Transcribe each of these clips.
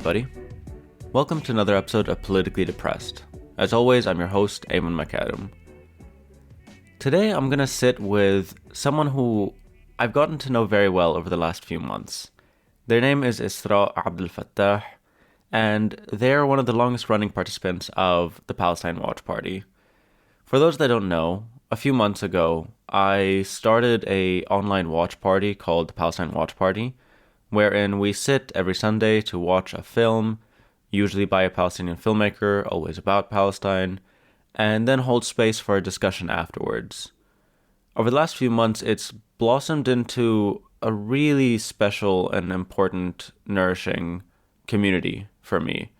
everybody. Welcome to another episode of Politically Depressed. As always, I'm your host, Ayman Makadam. Today, I'm going to sit with someone who I've gotten to know very well over the last few months. Their name is Israa el-fattah, and they're one of the longest-running participants of the Palestine Watch Party. For those that don't know, a few months ago, I started an online watch party called the Palestine Watch Party, wherein we sit every Sunday to watch a film, usually by a Palestinian filmmaker, always about Palestine, and then hold space for a discussion afterwards. Over the last few months, it's blossomed into a really special and important, nourishing community for me.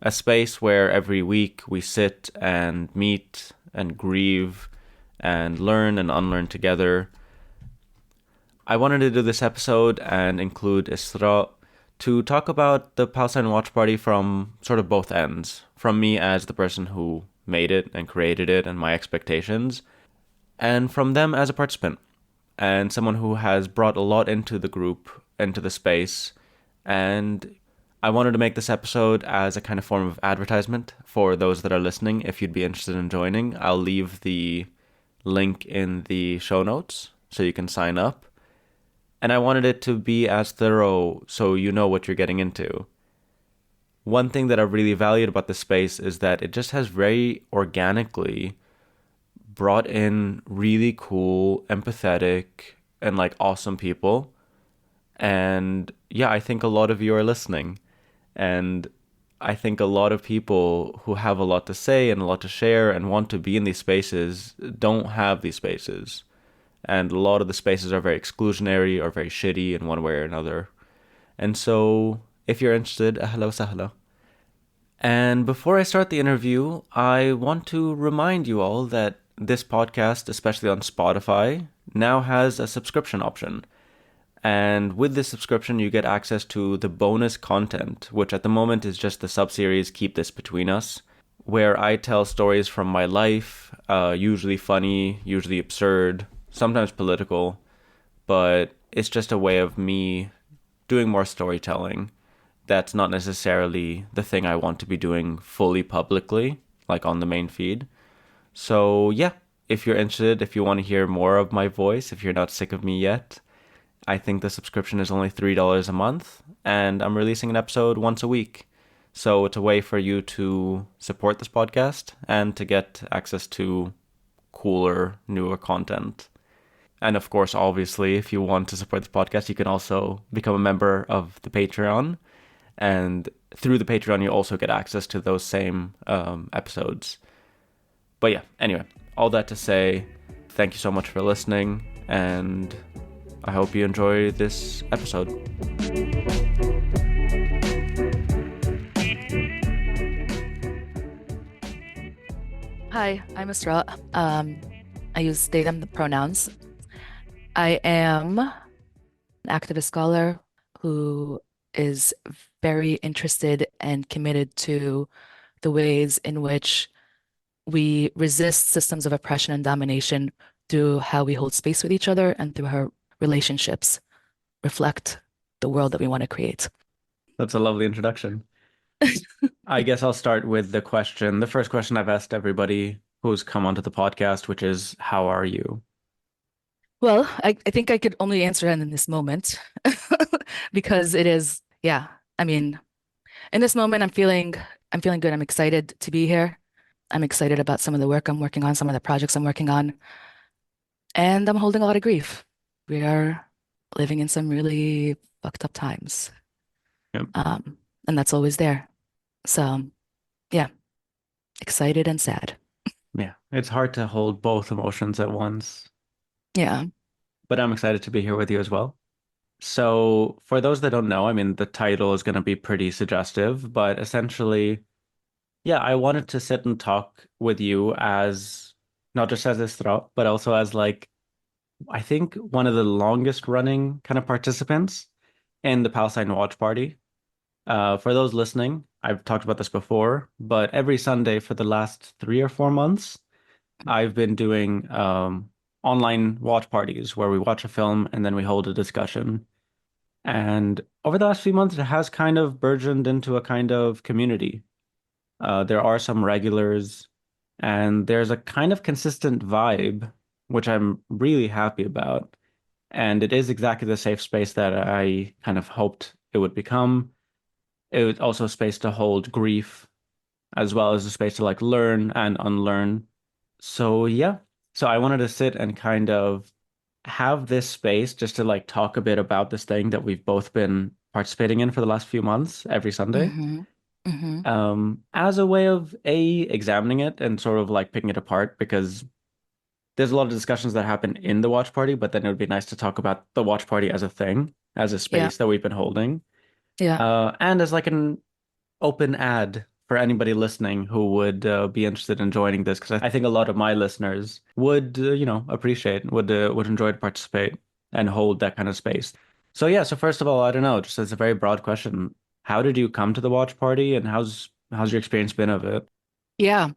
A space where every week we sit and meet and grieve and learn and unlearn together. I wanted to do this episode and include Israa to talk about the Palestine Watch Party from sort of both ends. From me as the person who made it and created it and my expectations, and from them as a participant and someone who has brought a lot into the group, into the space. And I wanted to make this episode as a kind of form of advertisement for those that are listening. If you'd be interested in joining, I'll leave the link in the show notes so you can sign up. And I wanted it to be as thorough so you know what you're getting into. One thing that I've really valued about this space is that it just has very organically brought in really cool, empathetic, and awesome people. And yeah, I think a lot of you are listening. And I think a lot of people who have a lot to say and a lot to share and want to be in these spaces don't have these spaces. And a lot of the spaces are very exclusionary or very shitty in one way or another. And so, if you're interested, ahla wa sahla. And before I start the interview, I want to remind you all that this podcast, especially on Spotify, now has a subscription option. And with this subscription, you get access to the bonus content, which at the moment is just the sub-series Keep This Between Us, where I tell stories from my life, usually funny, usually absurd, sometimes political, but it's just a way of me doing more storytelling. That's not necessarily the thing I want to be doing fully publicly, like on the main feed. So yeah, if you're interested, if you want to hear more of my voice, if you're not sick of me yet, I think the subscription is only $3 a month, and I'm releasing an episode once a week. So it's a way for you to support this podcast and to get access to cooler, newer content. And of course, obviously, if you want to support this podcast, you can also become a member of the Patreon. And through the Patreon, you also get access to those same episodes. But yeah, anyway, all that to say, thank you so much for listening. And I hope you enjoy this episode. Hi, I'm Israa. I use they, them pronouns. I am an activist scholar who is very interested and committed to the ways in which we resist systems of oppression and domination through how we hold space with each other and through how relationships reflect the world that we want to create. That's a lovely introduction. I guess I'll start with the first question I've asked everybody who's come onto the podcast, which is, how are you? Well, I think I could only answer that in this moment because it is, yeah. I mean, in this moment, I'm feeling good. I'm excited to be here. I'm excited about some of the work I'm working on, some of the projects I'm working on, and I'm holding a lot of grief. We are living in some really fucked up times, Yep. and that's always there. So, yeah, excited and sad. Yeah, it's hard to hold both emotions at once. Yeah. But I'm excited to be here with you as well. So, for those that don't know, I mean, the title is going to be pretty suggestive, but essentially, yeah, I wanted to sit and talk with you as not just as Israa, but also as I think one of the longest running kind of participants in the Palestine Watch Party. For those listening, I've talked about this before, but every Sunday for the last 3 or 4 months, I've been doing online watch parties where we watch a film and then we hold a discussion. And over the last few months, it has kind of burgeoned into a kind of community. There are some regulars, and there's a kind of consistent vibe, which I'm really happy about. And it is exactly the safe space that I kind of hoped it would become. It was also a space to hold grief, as well as a space to like learn and unlearn. So yeah. So I wanted to sit and kind of have this space just to like talk a bit about this thing that we've both been participating in for the last few months every Sunday. Mm-hmm. Mm-hmm. As a way of examining it and sort of like picking it apart because there's a lot of discussions that happen in the watch party, but then it would be nice to talk about the watch party as a thing, as a Yeah. space that we've been holding. Yeah. And as like an open ad for anybody listening who would be interested in joining this, because I think a lot of my listeners would, appreciate, would enjoy to participate and hold that kind of space. So yeah, so first of all, I don't know, just as a very broad question, how did you come to the watch party, and how's your experience been of it? Yeah.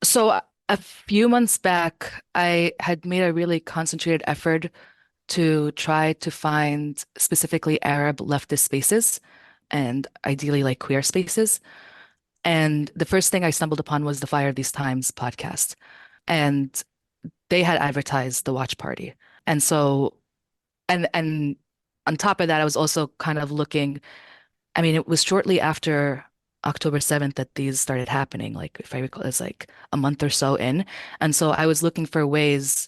So a few months back, I had made a really concentrated effort to try to find specifically Arab leftist spaces and ideally like queer spaces. And the first thing I stumbled upon was the Fire of These Times podcast. And they had advertised the watch party. And so and on top of that, I was also kind of looking, I mean, it was shortly after October 7th that these started happening. Like if I recall, it's like a month or so in. And so I was looking for ways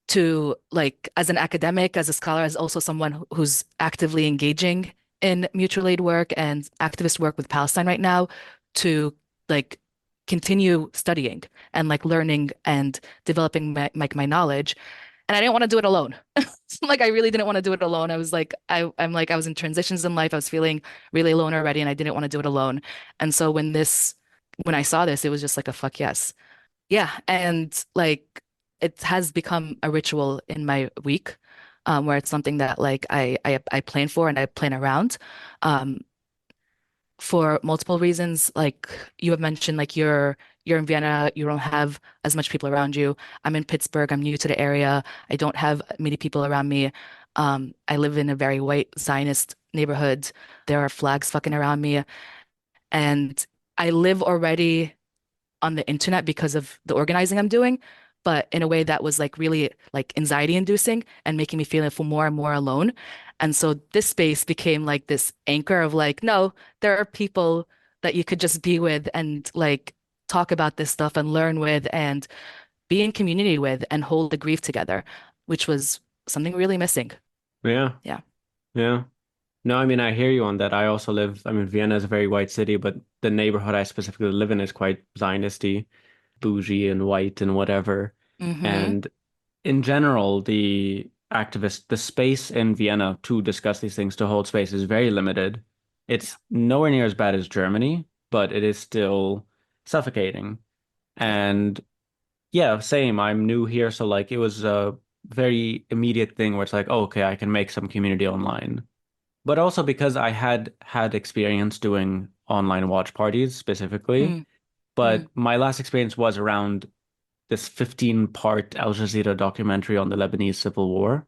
to like as an academic, as a scholar, as also someone who's actively engaging in mutual aid work and activist work with Palestine right now to like continue studying and like learning and developing my knowledge. And I didn't want to do it alone. Like I really didn't want to do it alone. I was like, I'm like I was in transitions in life. I was feeling really alone already, and I didn't want to do it alone. And so when I saw this, it was just like a fuck yes. Yeah, and like it has become a ritual in my week, where it's something that like I plan for and I plan around, um, for multiple reasons. Like you have mentioned, like you're in Vienna, you don't have as much people around you. I'm in Pittsburgh, I'm new to the area. I don't have many people around me. I live in a very white Zionist neighborhood. There are flags fucking around me, and I live already on the internet because of the organizing I'm doing, but in a way that was like really like anxiety inducing and making me feel more and more alone. And so this space became like this anchor of like, no, there are people that you could just be with and like talk about this stuff and learn with and be in community with and hold the grief together, which was something really missing. Yeah, Yeah. yeah. No, I mean, I hear you on that. I mean, Vienna is a very white city, but the neighborhood I specifically live in is quite Zionisty, bougie and white and whatever. Mm-hmm. And in general, the space in Vienna to discuss these things, to hold space is very limited. Yeah. It's nowhere near as bad as Germany, but it is still suffocating. Yeah. And yeah, same. I'm new here, so like it was a very immediate thing where it's like, oh, okay, I can make some community online. But also because I had had experience doing online watch parties specifically, Mm, but mm. my last experience was around this 15-part Al Jazeera documentary on the Lebanese Civil War.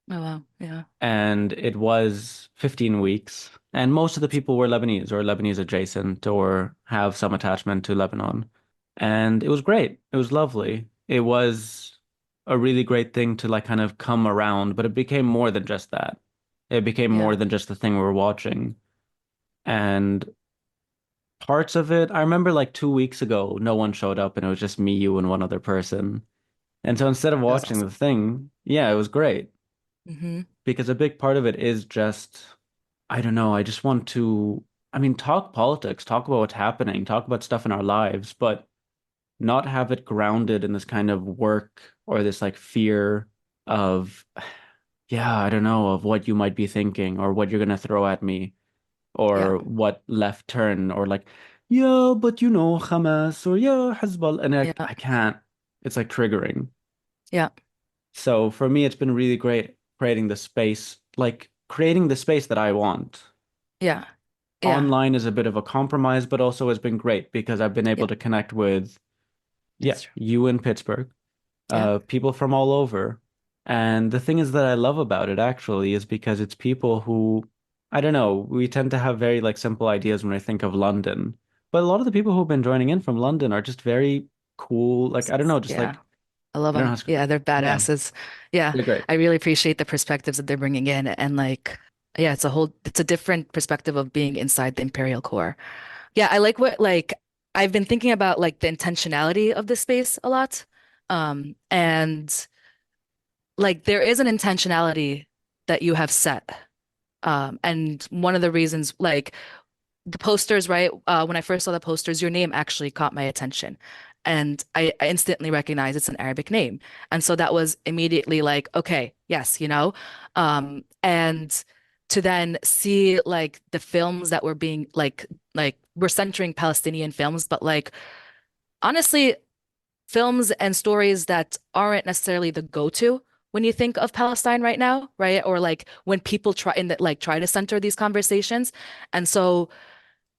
Oh wow. Yeah. And it was 15 weeks. And most of the people were Lebanese or Lebanese adjacent or have some attachment to Lebanon. And it was great. It was lovely. It was a really great thing to like kind of come around, but it became more than just that. It became Yeah. more than just the thing we were watching. And parts of it, I remember like 2 weeks ago, no one showed up and it was just me, you, and one other person. And so instead of That was watching awesome. the thing, yeah, it was great Mm-hmm. because a big part of it is just, I don't know, I just want to, I mean, talk politics, talk about what's happening, talk about stuff in our lives, but not have it grounded in this kind of work or this like fear of, yeah, I don't know, of what you might be thinking or what you're gonna throw at me Yeah. or what left turn or like, yeah, but you know, Hamas or yeah, Hezbollah, and Yeah. I can't. It's like triggering. Yeah. So for me, it's been really great creating the space, like creating the space that I want. Yeah. Yeah. Online is a bit of a compromise, but also has been great because I've been Yeah. able to connect with, yeah, That's true. you in Pittsburgh, Yeah. people from all over. And the thing is that I love about it actually is because it's people who, I don't know, we tend to have very like simple ideas when I think of London. But a lot of the people who've been joining in from London are just very cool. Like, I don't know, just Yeah, like, I love I don't know them. how to, Yeah, they're yeah, badasses. Yeah, they're great. I really appreciate the perspectives that they're bringing in, and like, yeah, it's a different perspective of being inside the Imperial Core. Yeah, I like what like I've been thinking about like the intentionality of this space a lot. And like there is an intentionality that you have set. And one of the reasons like the posters, right? When I first saw the posters, your name actually caught my attention. And I instantly recognized it's an Arabic name. And so that was immediately like, okay, yes, you know? And to then see like the films that were being like we're centering Palestinian films, but like honestly, films and stories that aren't necessarily the go-to when you think of Palestine right now, right? Or like when people try in that like try to center these conversations. And so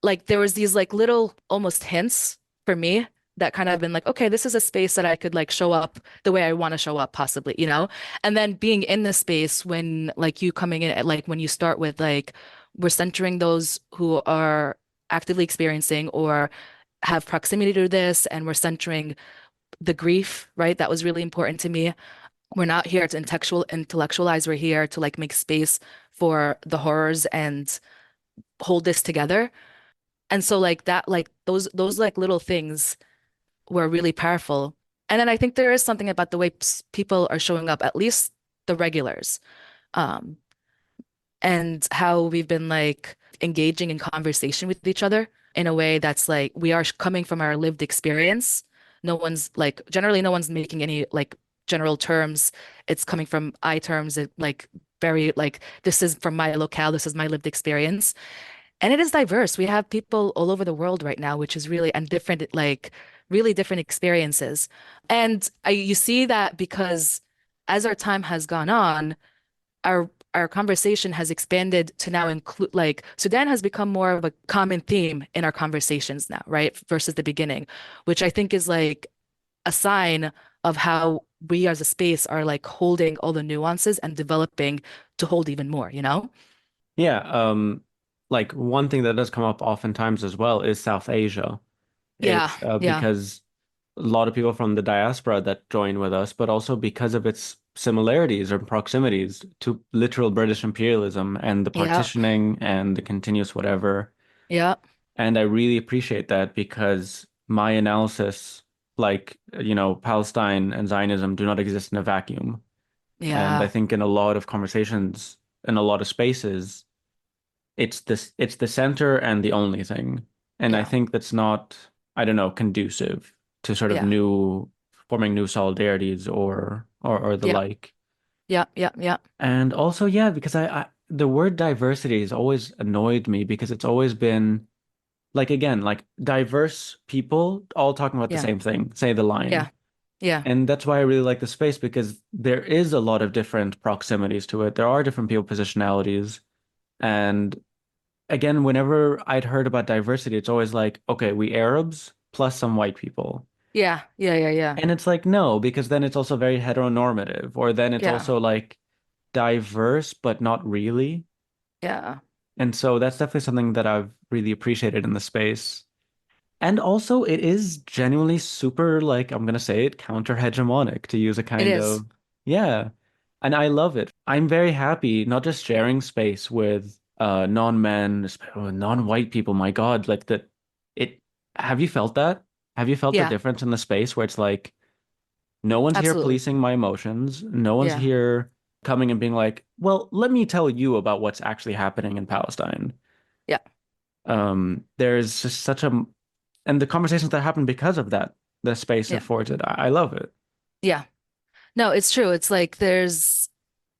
like there was these like little almost hints for me that kind of been like, okay, this is a space that I could like show up the way I want to show up possibly, you know? And then being in the space when like you coming in at like when you start with like we're centering those who are actively experiencing or have proximity to this and we're centering the grief, right? That was really important to me. We're not here to intellectualize, we're here to like make space for the horrors and hold this together. And so like that, like those like little things were really powerful. And then I think there is something about the way people are showing up, at least the regulars, um, and how we've been like engaging in conversation with each other in a way that's like we are coming from our lived experience. No one's like generally no one's making any like general terms. It's coming from I terms, like very like this is from my locale, this is my lived experience. And it is diverse. We have people all over the world right now, which is really and different, like really different experiences. And you see that because as our time has gone on, our conversation has expanded to now include like Sudan has become more of a common theme in our conversations now, right? Versus the beginning, which I think is like a sign of how we as a space are like holding all the nuances and developing to hold even more, you know? Yeah, like one thing that does come up oftentimes as well is South Asia. Yeah, It's yeah, because a lot of people from the diaspora that join with us, but also because of its similarities or proximities to literal British imperialism and the yeah, partitioning and the continuous whatever. yeah, And I really appreciate that because my analysis, like, Palestine and Zionism do not exist in a vacuum. And I yeah, think in a lot of conversations, in a lot of spaces, it's the center and the only thing. And I yeah, think that's not, I don't know, conducive to sort of yeah, forming new solidarities or the yeah, like. yeah, yeah, yeah, And also, yeah, because I the word diversity has always annoyed me because it's always been like again, like diverse people all talking about the yeah, same thing, say the line. yeah, yeah, And that's why I really like the space because there is a lot of different proximities to it. There are different people positionalities. And again, whenever I'd heard about diversity, it's always like, okay, we Arabs plus some white people. yeah, yeah, yeah, yeah, And it's like, no, because then it's also very heteronormative, or then it's yeah, also like diverse, but not really. yeah, And so that's definitely something that I've really appreciated in the space. And also, it is genuinely super, like, I'm gonna say it, counter-hegemonic to use a it kind is. of, yeah. And I love it. I'm very happy not just sharing space with non-men, non-white people. My God, like that. It. Have you felt that? Have you felt the Yeah, difference in the space where it's like no one's here absolutely. policing my emotions, no one's Yeah, here coming and being like, well, let me tell you about what's actually happening in Palestine. yeah, There's just such a and the conversations that happen because of that, the space yeah, affords it. I love it. yeah. No, it's true. It's like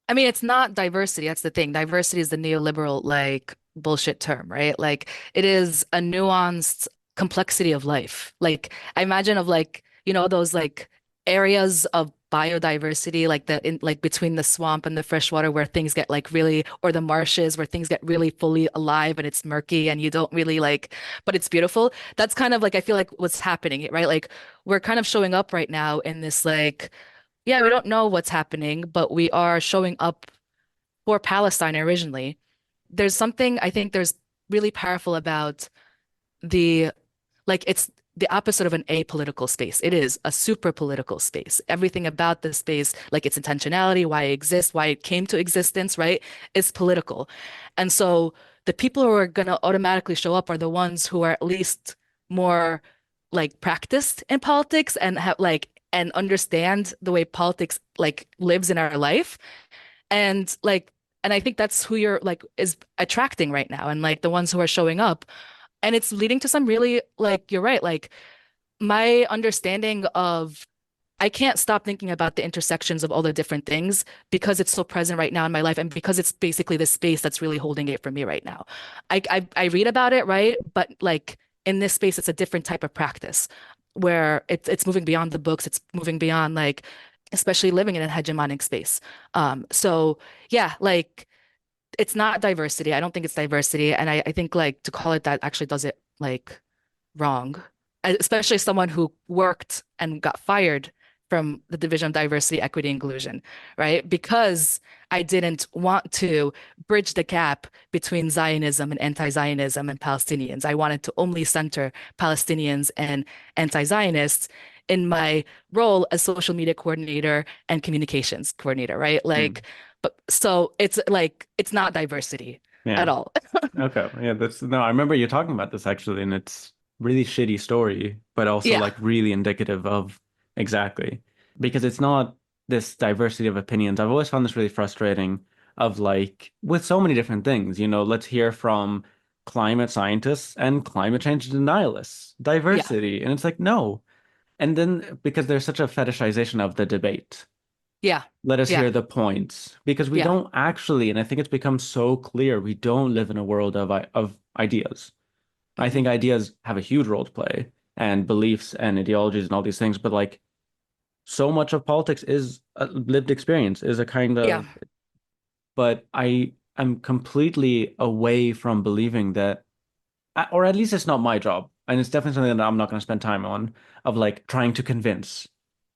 I mean, it's not diversity. That's the thing. Diversity is the neoliberal, like, bullshit term, right? Like, it is a nuanced complexity of life. Like, I imagine of like, you know, those like areas of biodiversity, like like between the swamp and the freshwater where things get like really, or the marshes where things get really fully alive and it's murky and you don't really like, but it's beautiful. That's kind of like, I feel like what's happening, right? Like, we're kind of showing up right now in this like, yeah, we don't know what's happening, but we are showing up for Palestine originally. There's something I think there's really powerful about the it's the opposite of an apolitical space. It is a super political space. Everything about this space, like its intentionality, why it exists, why it came to existence, right, is political. And so the people who are going to automatically show up are the ones who are at least more like practiced in politics and have and understand the way politics lives in our life. And and I think that's who you're is attracting right now and the ones who are showing up. And it's leading to some really, you're right, my understanding of, I can't stop thinking about the intersections of all the different things because it's so present right now in my life and because it's basically the space that's really holding it for me right now. I read about it, right? But in this space, it's a different type of practice where it's moving beyond the books, it's moving beyond especially living in a hegemonic space. So yeah, it's not diversity. I don't think it's diversity. And I think to call it that actually does it wrong. Especially someone who worked and got fired from the Division of Diversity, Equity, Inclusion, right? Because I didn't want to bridge the gap between Zionism and anti-Zionism and Palestinians. I wanted to only center Palestinians and anti-Zionists in my role as social media coordinator and communications coordinator, right? Mm. But so it's not diversity at Yeah. all. Okay. Yeah, that's no, I remember you talking about this actually, and it's really shitty story, but also Yeah, like really indicative of exactly because it's not this diversity of opinions. I've always found this really frustrating of like with so many different things, let's hear from climate scientists and climate change denialists, yeah, diversity. And it's like, no. And then because there's such a fetishization of the debate, yeah, let us yeah, hear the points because we yeah. don't actually, and I think it's become so clear, we don't live in a world of ideas. I think Hmm. ideas have a huge role to play and beliefs and ideologies and all these things, but like so much of politics is a lived experience, is a kind Yeah. of, but I am completely away from believing that, or at least it's not my job. And it's definitely something that I'm not going to spend time on, of like trying to convince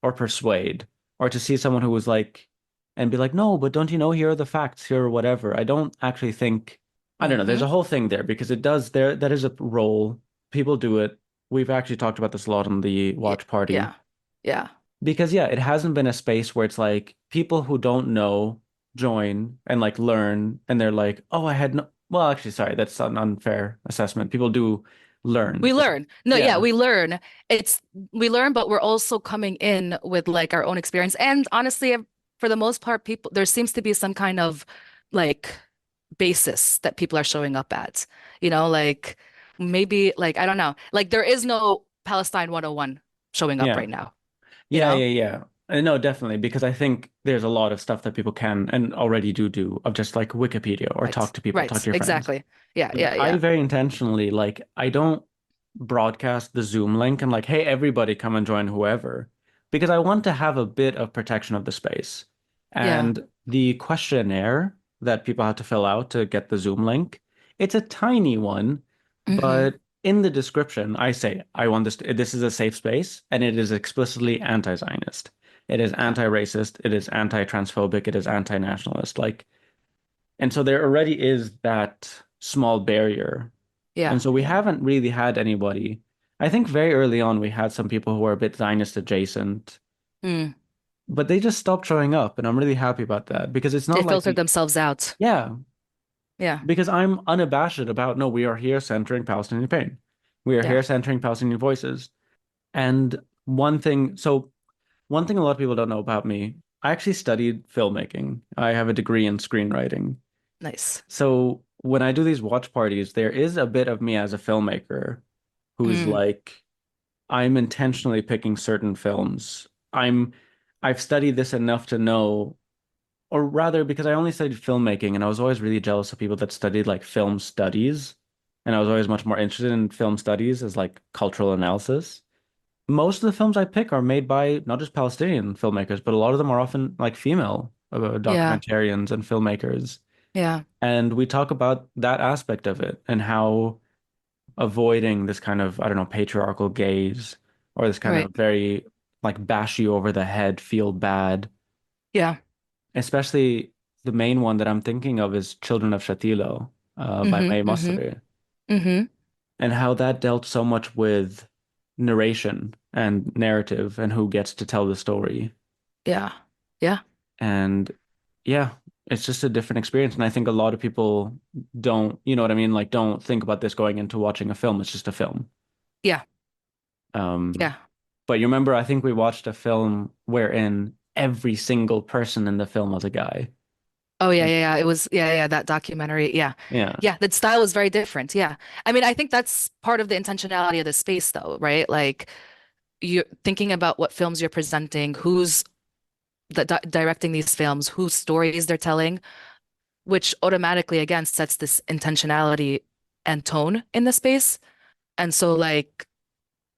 or persuade or to see someone who was like, and be like, no, but don't you know, here are the facts, here or whatever. I don't actually think, I don't know, there's Hmm. a whole thing there because it does, that is a role. People do it. We've actually talked about this a lot on the Yeah. watch party Yeah. Yeah. because yeah, it hasn't been a space where it's like people who don't know join and like learn and they're like, oh, I had no, well, actually, sorry, that's an unfair assessment. People do learn. We learn. No, yeah, Yeah. we learn. It's we learn, but we're also coming in with our own experience. And honestly, for the most part, people there seems to be some kind of like basis that people are showing up at. Maybe I don't know. There is no Palestine 101 showing up Yeah. right now, you Yeah, know? yeah, yeah. No, definitely, because I think there's a lot of stuff that people can and already do of just like Wikipedia or talk Right. to people, talk Right. to your friends. Exactly. Yeah, But yeah, I yeah. very intentionally like I don't broadcast the Zoom link and like, hey, everybody come and join whoever, because I want to have a bit of protection of the space. Yeah. And the questionnaire that people have to fill out to get the Zoom link, it's a tiny one, Hmm. but in the description, I say I want this is a safe space and it is explicitly anti-Zionist. It is Yeah. anti-racist, it is anti-transphobic, it is anti-nationalist. Like, and so there already is that small barrier. And Yeah. so we Yeah. haven't really had anybody. I think very early on we had some people who were a bit Zionist adjacent, Mm. but they just stopped showing up. And I'm really happy about that because it's They not like filtered themselves out. yeah, Yeah. because I'm unabashed about no, we are here centering Palestinian pain. We are Yeah. here centering Palestinian voices. And one thing a lot of people don't know about me, I actually studied filmmaking. I have a degree in screenwriting. Nice. So when I do these watch parties, there is a bit of me as a filmmaker who's Mm. like, I'm intentionally picking certain films. I've studied this enough to know, or rather, because I only studied filmmaking and I was always really jealous of people that studied like film studies. And I was always much more interested in film studies as like cultural analysis. Most of the films I pick are made by not just Palestinian filmmakers, but a lot of them are often like female Yeah. documentarians and filmmakers. Yeah. And we talk about that aspect of it and how avoiding this kind of, I don't know, patriarchal gaze or this kind Right. of very like bash you over the head, feel bad. Yeah. Especially the main one that I'm thinking of is Children of Shatilo by May Mm-hmm. Mm-hmm. Masri, Mm-hmm. and how that dealt so much with narration and narrative and who gets to tell the story. Yeah. Yeah. And yeah, it's just a different experience. And I think a lot of people don't, you know what I mean? Like, don't think about this going into watching a film. It's just a film. Yeah. Um, Yeah. but you remember, I think we watched a film wherein every single person in the film was a guy. Oh yeah, And yeah, yeah. It was yeah, that documentary. Yeah. yeah, Yeah, the style is very different. Yeah. I mean, I think that's part of the intentionality of the space though, right? Like you're thinking about what films you're presenting, who's directing these films, whose stories they're telling, which automatically again sets this intentionality and tone in the space. And so like,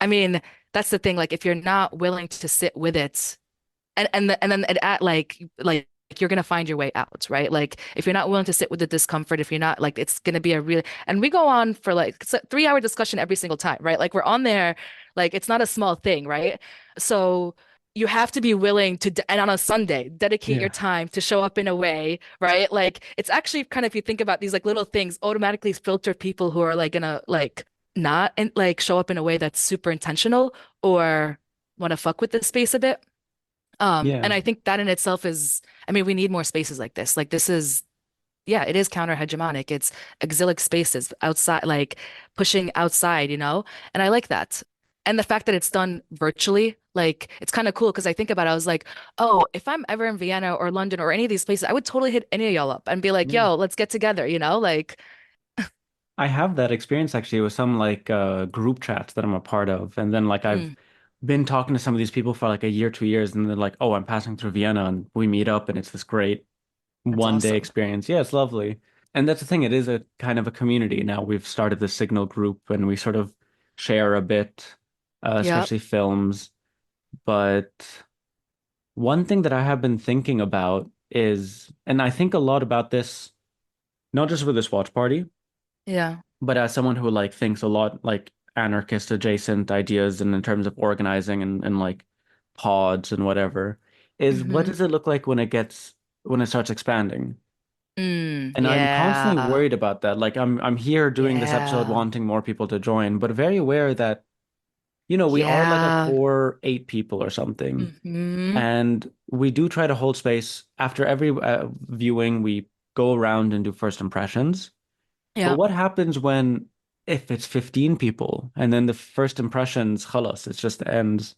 I mean, that's the thing. Like if you're not willing to sit with it and then it at like you're gonna find your way out, right? Like if you're not willing to sit with the discomfort, if you're not like it's gonna be a real and we go on for like it's a 3 hour discussion every single time, right? Like we're on there, like it's not a small thing, right? So you have to be willing to and on a Sunday, dedicate your yeah, time to show up in a way, right? Like it's actually kind of if you think about these like little things automatically filter people who are like gonna like not and like show up in a way that's super intentional or want to fuck with the space a bit. yeah, And I think that in itself is, I mean, we need more spaces like this. Like this is, yeah, it is counter hegemonic. It's exilic spaces outside, like pushing outside, And I like that. And the fact that it's done virtually, like it's kind of cool because I think about it, I was like, oh, if I'm ever in Vienna or London or any of these places, I would totally hit any of y'all up and be like, yeah. yo, let's get together, Like, I have that experience actually with some like group chats that I'm a part of. And then like I've mm, been talking to some of these people for like a year, 2 years, and they're like, oh, I'm passing through Vienna and we meet up and it's this great that's 1 day awesome. experience. Yeah, it's lovely. And that's the thing, it is a kind of a community now. We've started the Signal group and we sort of share a bit, Yep. especially films. But one thing that I have been thinking about is, and I think a lot about this, not just with this watch party, Yeah. but as someone who like thinks a lot like anarchist adjacent ideas and in terms of organizing and like pods and whatever, is what Hmm. does it look like when it starts expanding? And I'm constantly Yeah. worried about that. Like I'm here doing this episode Yeah. wanting more people to join, but very aware that, we are like a Yeah. core 8 people or something. Hmm. And we do try to hold space after every viewing, we go around and do first impressions. But Yeah. what happens if it's 15 people and then the first impressions, khalas, it just ends,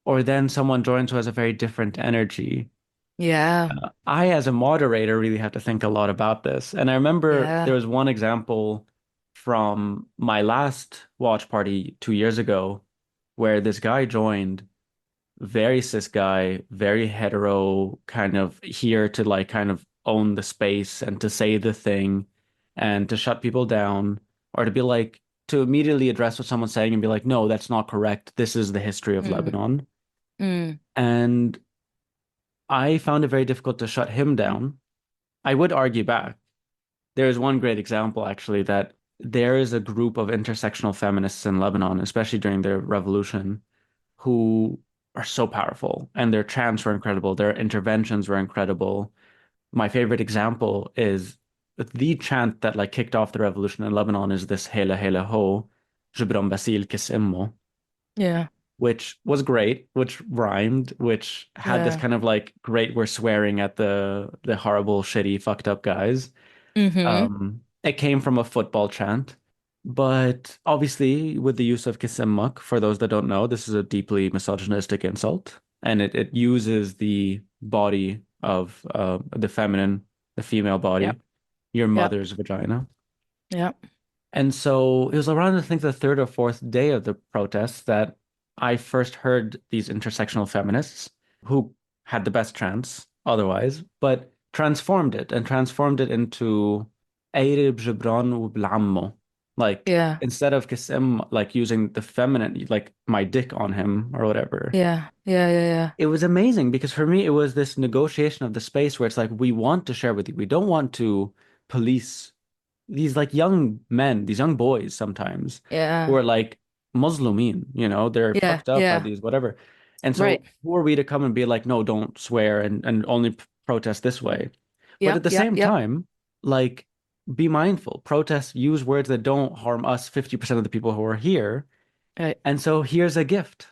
or then someone joins who has a very different energy? Yeah. I, as a moderator, really have to think a lot about this. And I remember there Yeah. was one example from my last watch party 2 years ago where this guy joined, very cis guy, very hetero, kind of here to like kind of own the space and to say the thing and to shut people down or to be like, to immediately address what someone's saying and be like, no, that's not correct. This is the history of Mm. Lebanon. Mm. And I found it very difficult to shut him down. I would argue back. There is one great example, actually, that there is a group of intersectional feminists in Lebanon, especially during the revolution, who are so powerful and their chants were incredible. Their interventions were incredible. My favorite example is the chant that like kicked off the revolution in Lebanon is this Hela Hela Ho, Jibran Basil Kis Immo, Yeah. which was great, which rhymed, which had this Yeah. kind of like great, we're swearing at the horrible, shitty, fucked up guys. Hmm. It came from a football chant, but obviously with the use of kisimmak, for those that don't know, this is a deeply misogynistic insult, and it uses the body of the feminine, the female Yep. body, your Yep. mother's vagina. Yep. And so it was around, I think, the third or fourth day of the protests that I first heard these intersectional feminists who had the best chance otherwise, but transformed it into Eirib Gibran u Blammo. Like Yeah. instead of Kisem, like using the feminine, like my dick on him or whatever. Yeah. Yeah. Yeah. Yeah. It was amazing because for me, it was this negotiation of the space where it's like, we want to share with you. We don't want to police these like young men, these young boys sometimes who Yeah. are like Muslimin, they're Yeah. fucked up by Yeah. these whatever. And so Right. who are we to come and be like, no, don't swear and only protest this way? But at Yep, the yep, same yep. time, like, be mindful. Protest, use words that don't harm us, 50% of the people who are here. Right. And so here's a gift.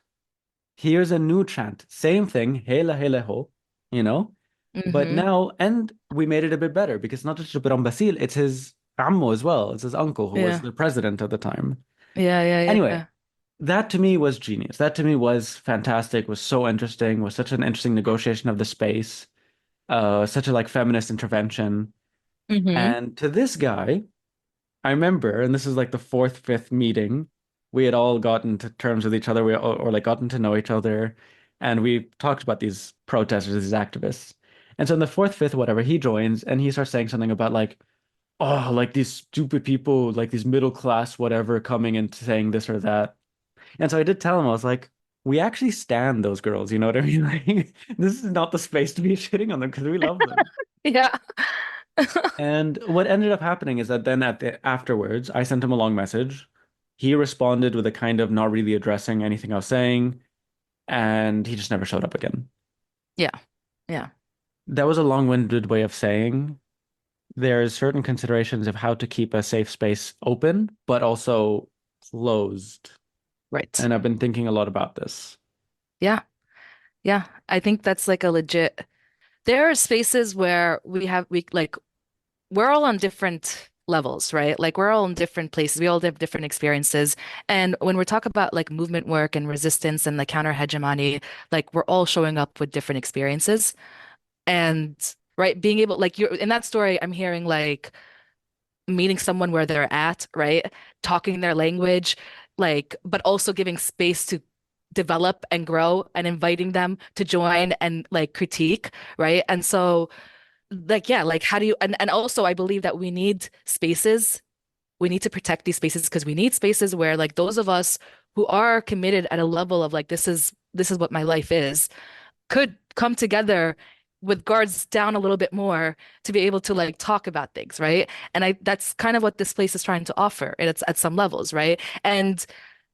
Here's a new chant. Same thing, hela hela ho, you know? But Mm-hmm. now, and we made it a bit better because it's not just Shukran Basil, it's his ammo as well. It's his uncle who was Yeah. the president at the time. Yeah, yeah, Anyway, yeah. that to me was genius. That to me was fantastic, was so interesting, was such an interesting negotiation of the space, such a like feminist intervention. Mm-hmm. And to this guy, I remember, and this is like the fourth, fifth meeting, we had all gotten to terms with each other, or like gotten to know each other, and we talked about these protesters, these activists. And so in the fourth, fifth, whatever, he joins and he starts saying something about like, oh, like these stupid people, like these middle class, whatever, coming and saying this or that. And so I did tell him, I was like, we actually stand those girls, you know what I mean? Like, this is not the space to be shitting on them because we love them. Yeah. And what ended up happening is that then afterwards, I sent him a long message. He responded with a kind of not really addressing anything I was saying, and he just never showed up again. Yeah. Yeah. That was a long-winded way of saying there's certain considerations of how to keep a safe space open, but also closed. Right. And I've been thinking a lot about this. Yeah. Yeah. I think that's like a legit. There are spaces where we like we're all on different levels, right? Like we're all in different places. We all have different experiences. And when we talk about like movement work and resistance and the counter hegemony, like we're all showing up with different experiences. And right, being able like you're in that story, I'm hearing like meeting someone where they're at, right? Talking their language, like, but also giving space to develop and grow and inviting them to join and like critique, right? And so like yeah, like how do you and also I believe that we need spaces. We need to protect these spaces because we need spaces where like those of us who are committed at a level of like this is what my life is could come together with guards down a little bit more to be able to like talk about things, right? And I that's kind of what this place is trying to offer. And it's at some levels, right? And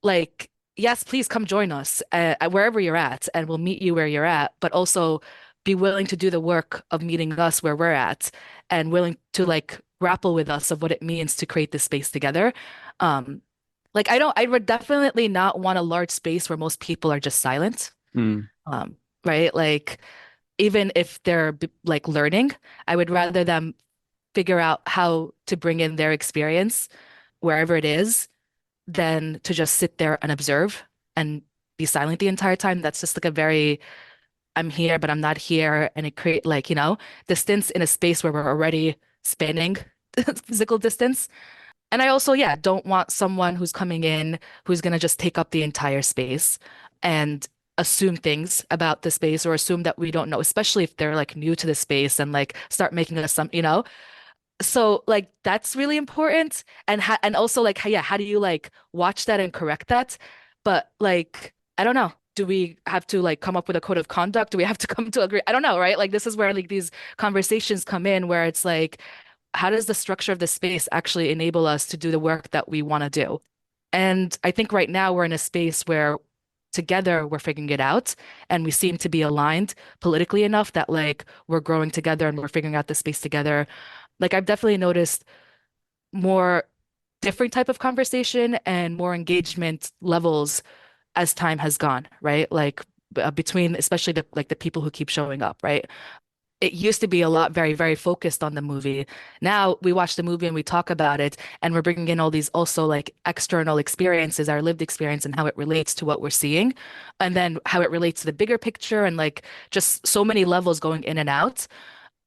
like, yes, please come join us wherever you're at, and we'll meet you where you're at, but also be willing to do the work of meeting us where we're at and willing to like grapple with us of what it means to create this space together. Um, like I would definitely not want a large space where most people are just silent. Mm, Um, right? Like even if they're like learning, I would rather them figure out how to bring in their experience wherever it is than to just sit there and observe and be silent the entire time. That's just like a very, I'm here, but I'm not here. And it create like, distance in a space where we're already spanning physical distance. And I also, yeah, don't want someone who's coming in who's going to just take up the entire space and assume things about the space or assume that we don't know, especially if they're like new to the space and like start making us some. So like that's really important. And also like, yeah, how do you like watch that and correct that? But like, I don't know. Do we have to like come up with a code of conduct? Do we have to come to agree? I don't know, right? Like this is where like these conversations come in where it's like, how does the structure of the space actually enable us to do the work that we want to do? And I think right now we're in a space where together we're figuring it out and we seem to be aligned politically enough that like we're growing together and we're figuring out the space together. Like I've definitely noticed more different type of conversation and more engagement levels as time has gone, right? Like between especially the people who keep showing up, right? It used to be a lot very, very focused on the movie. Now we watch the movie and we talk about it, and we're bringing in all these also like external experiences, our lived experience, and how it relates to what we're seeing, and then how it relates to the bigger picture, and like just so many levels going in and out.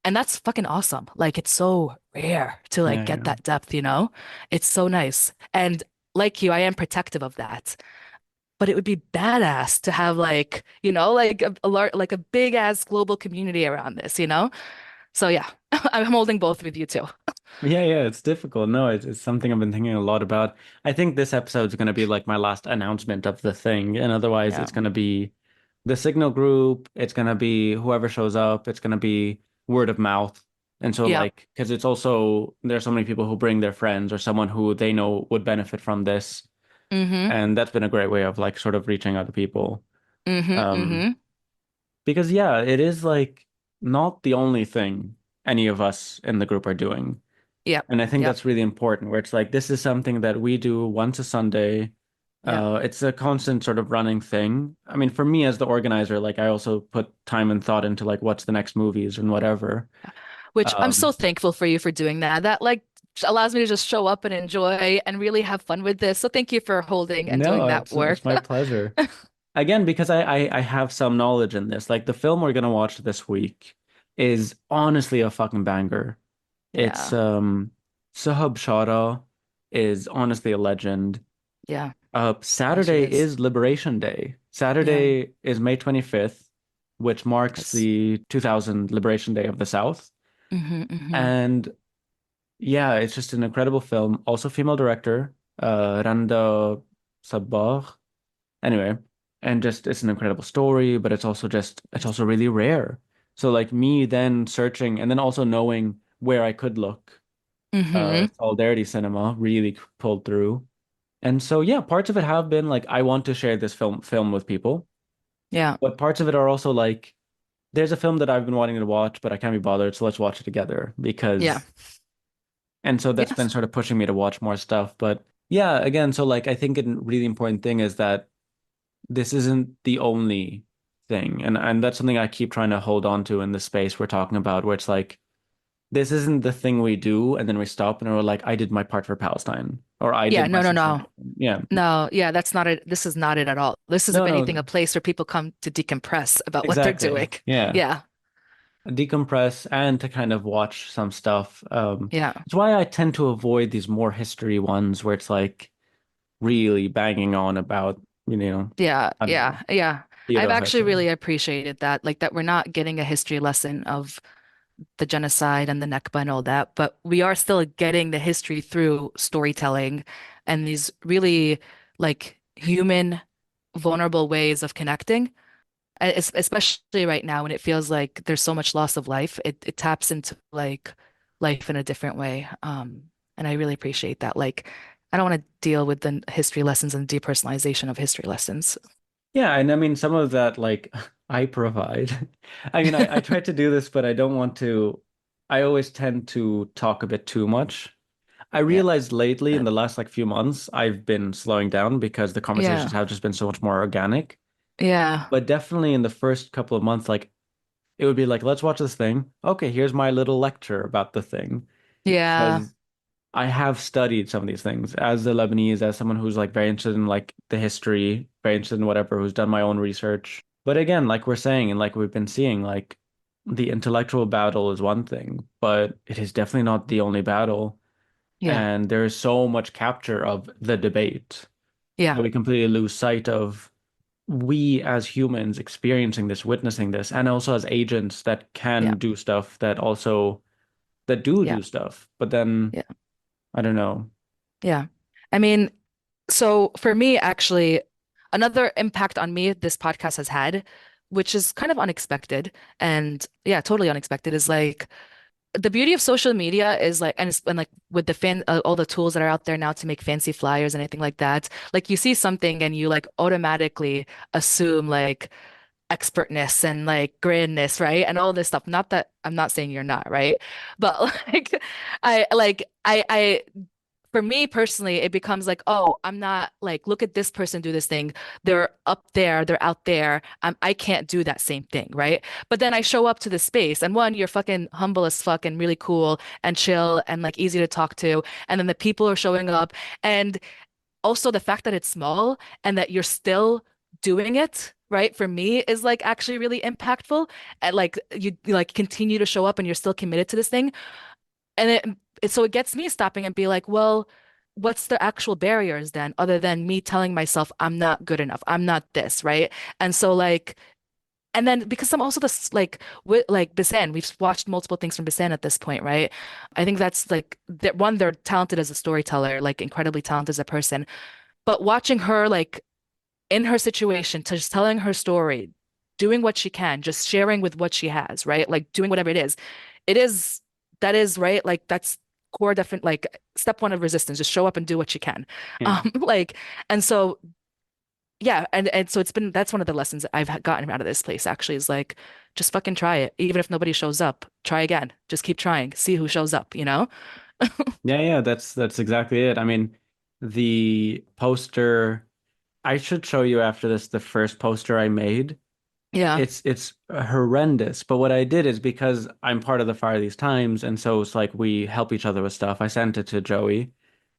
And that's fucking awesome. Like it's so rare to like yeah, get yeah. that depth. It's so nice. And like you, I am protective of that. But it would be badass to have like like a big ass global community around this. So yeah, I'm holding both with you too. Yeah, yeah, it's difficult. No, it's something I've been thinking a lot about. I think this episode's going to be like my last announcement of the thing. And otherwise, Yeah. it's going to be the Signal group. It's going to be whoever shows up. It's going to be word of mouth. And so, Yeah. like, because it's also, there's so many people who bring their friends or someone who they know would benefit from this. Mm-hmm. And that's been a great way of like sort of reaching other people. Mm-hmm. Um, Mm-hmm. because yeah, it is like not the only thing any of us in the group are doing. Yep. And I think Yep. that's really important, where it's like this is something that we do once a Sunday. Yep. It's a constant sort of running thing. I mean, for me as the organizer, like I also put time and thought into like what's the next movies and whatever. Which I'm so Um, thankful for you for doing that. That like allows me to just show up and enjoy and really have fun with this. So thank you for holding and doing no, that it's work. my pleasure. Again, because I have some knowledge in this. Like the film we're gonna watch this week is honestly a fucking banger. It's Yeah. Sahab Shara is honestly a legend. Yeah. Yeah, she Saturday is. is Liberation Day. Yeah. Saturday is May 25th, which marks Yes. the 2000 Liberation Day of the South. Mm-hmm. Mm-hmm. And yeah, it's just an incredible film. Also female director, Randa Sabah. Anyway, and just it's an incredible story, but it's Yes. also really rare. So like me then searching and then also knowing where I could look, Mm-hmm. Solidarity Cinema really pulled through. And so yeah, parts of it have been like I want to share this film with people, Yeah. but parts of it are also like there's a film that I've been wanting to watch, but I can't be bothered, so let's watch it together Yeah. because and so that's been Yes. sort of pushing me to watch more stuff. But yeah, again, so like I think a really important thing is that this isn't the only thing. And that's something I keep trying to hold on to in the space we're talking about, where it's like this isn't the thing we do, and then we stop and we're like, I did my part for Palestine, or I Yeah. did my No, no, social no. mission. Yeah. No, yeah, that's not it. This is not it at all. This is, if No, anything, no, a place where people come to decompress about what they're exactly. doing. Yeah. Yeah. Decompress and to kind of watch some stuff. Yeah. It's why I tend to avoid these more history ones where it's like really banging on about, Yeah. I don't know, Yeah. Yeah. I've Theodore actually Herzl. really appreciated that, like that we're not getting a history lesson of the genocide and the Nakba and all that, but we are still getting the history through storytelling and these really like human, vulnerable ways of connecting. Especially right now when it feels like there's so much loss of life, it taps into like life in a different way. And I really appreciate that. Like, I don't want to deal with the history lessons and depersonalization of history lessons. Yeah, and I mean, some of that, like, I provide. I mean, I try to do this, but I don't want to. I always tend to talk a bit too much. I Yeah. realized lately in the last like few months, I've been slowing down because the conversations Yeah. have just been so much more organic. Yeah. But definitely in the first couple of months, like, it would be like, let's watch this thing. Okay, here's my little lecture about the thing. Yeah. Because I have studied some of these things as a Lebanese, as someone who's like very interested in like the history, very interested in whatever, who's done my own research. But again, like we're saying, and like we've been seeing, like the intellectual battle is one thing, but it is definitely not the only battle. Yeah. And there is so much capture of the debate that Yeah. we completely lose sight of we as humans experiencing this, witnessing this, and also as agents that Yeah. can do stuff that also that do Yeah. do stuff. But then Yeah. I don't know. Yeah. I mean, so for me, actually, another impact on me this podcast has had, which is kind of unexpected and yeah, totally unexpected, is like the beauty of social media is like, and like with the all the tools that are out there now to make fancy flyers and anything like that, like you see something and you like automatically assume like expertness and like grandness, right? And all this stuff. Not that I'm not saying you're not, right? But like, I for me personally, it becomes like, oh, I'm not like, look at this person do this thing. They're up there, they're out there. I can't do that same thing, right? But then I show up to the space, and one, you're fucking humble as fuck and really cool and chill and like easy to talk to. And then the people are showing up. And also the fact that it's small and that you're still doing it, right? For me is like actually really impactful. And like you like continue to show up and you're still committed to this thing. And so it gets me stopping and be like, well, what's the actual barriers then, other than me telling myself I'm not good enough, I'm not this, right? And so like, and then because I'm also this like with like Bisan, we've watched multiple things from Bisan at this point, right? I think that's like that one, they're talented as a storyteller, like incredibly talented as a person. But watching her like in her situation, to just telling her story, doing what she can, just sharing with what she has, right? Like doing whatever it is that is right. Like that's core different, like step one of resistance, just show up and do what you can. Yeah. Like, and so yeah, and so it's been that's one of the lessons that I've gotten out of this place actually is like just fucking try it. Even if nobody shows up, try again. Just keep trying. See who shows up, you know? Yeah, yeah, that's exactly it. I mean, the poster, I should show you after this the first poster I made. Yeah. It's horrendous, but what I did is because I'm part of the Fire These Times, and so it's like we help each other with stuff. I sent it to Joey,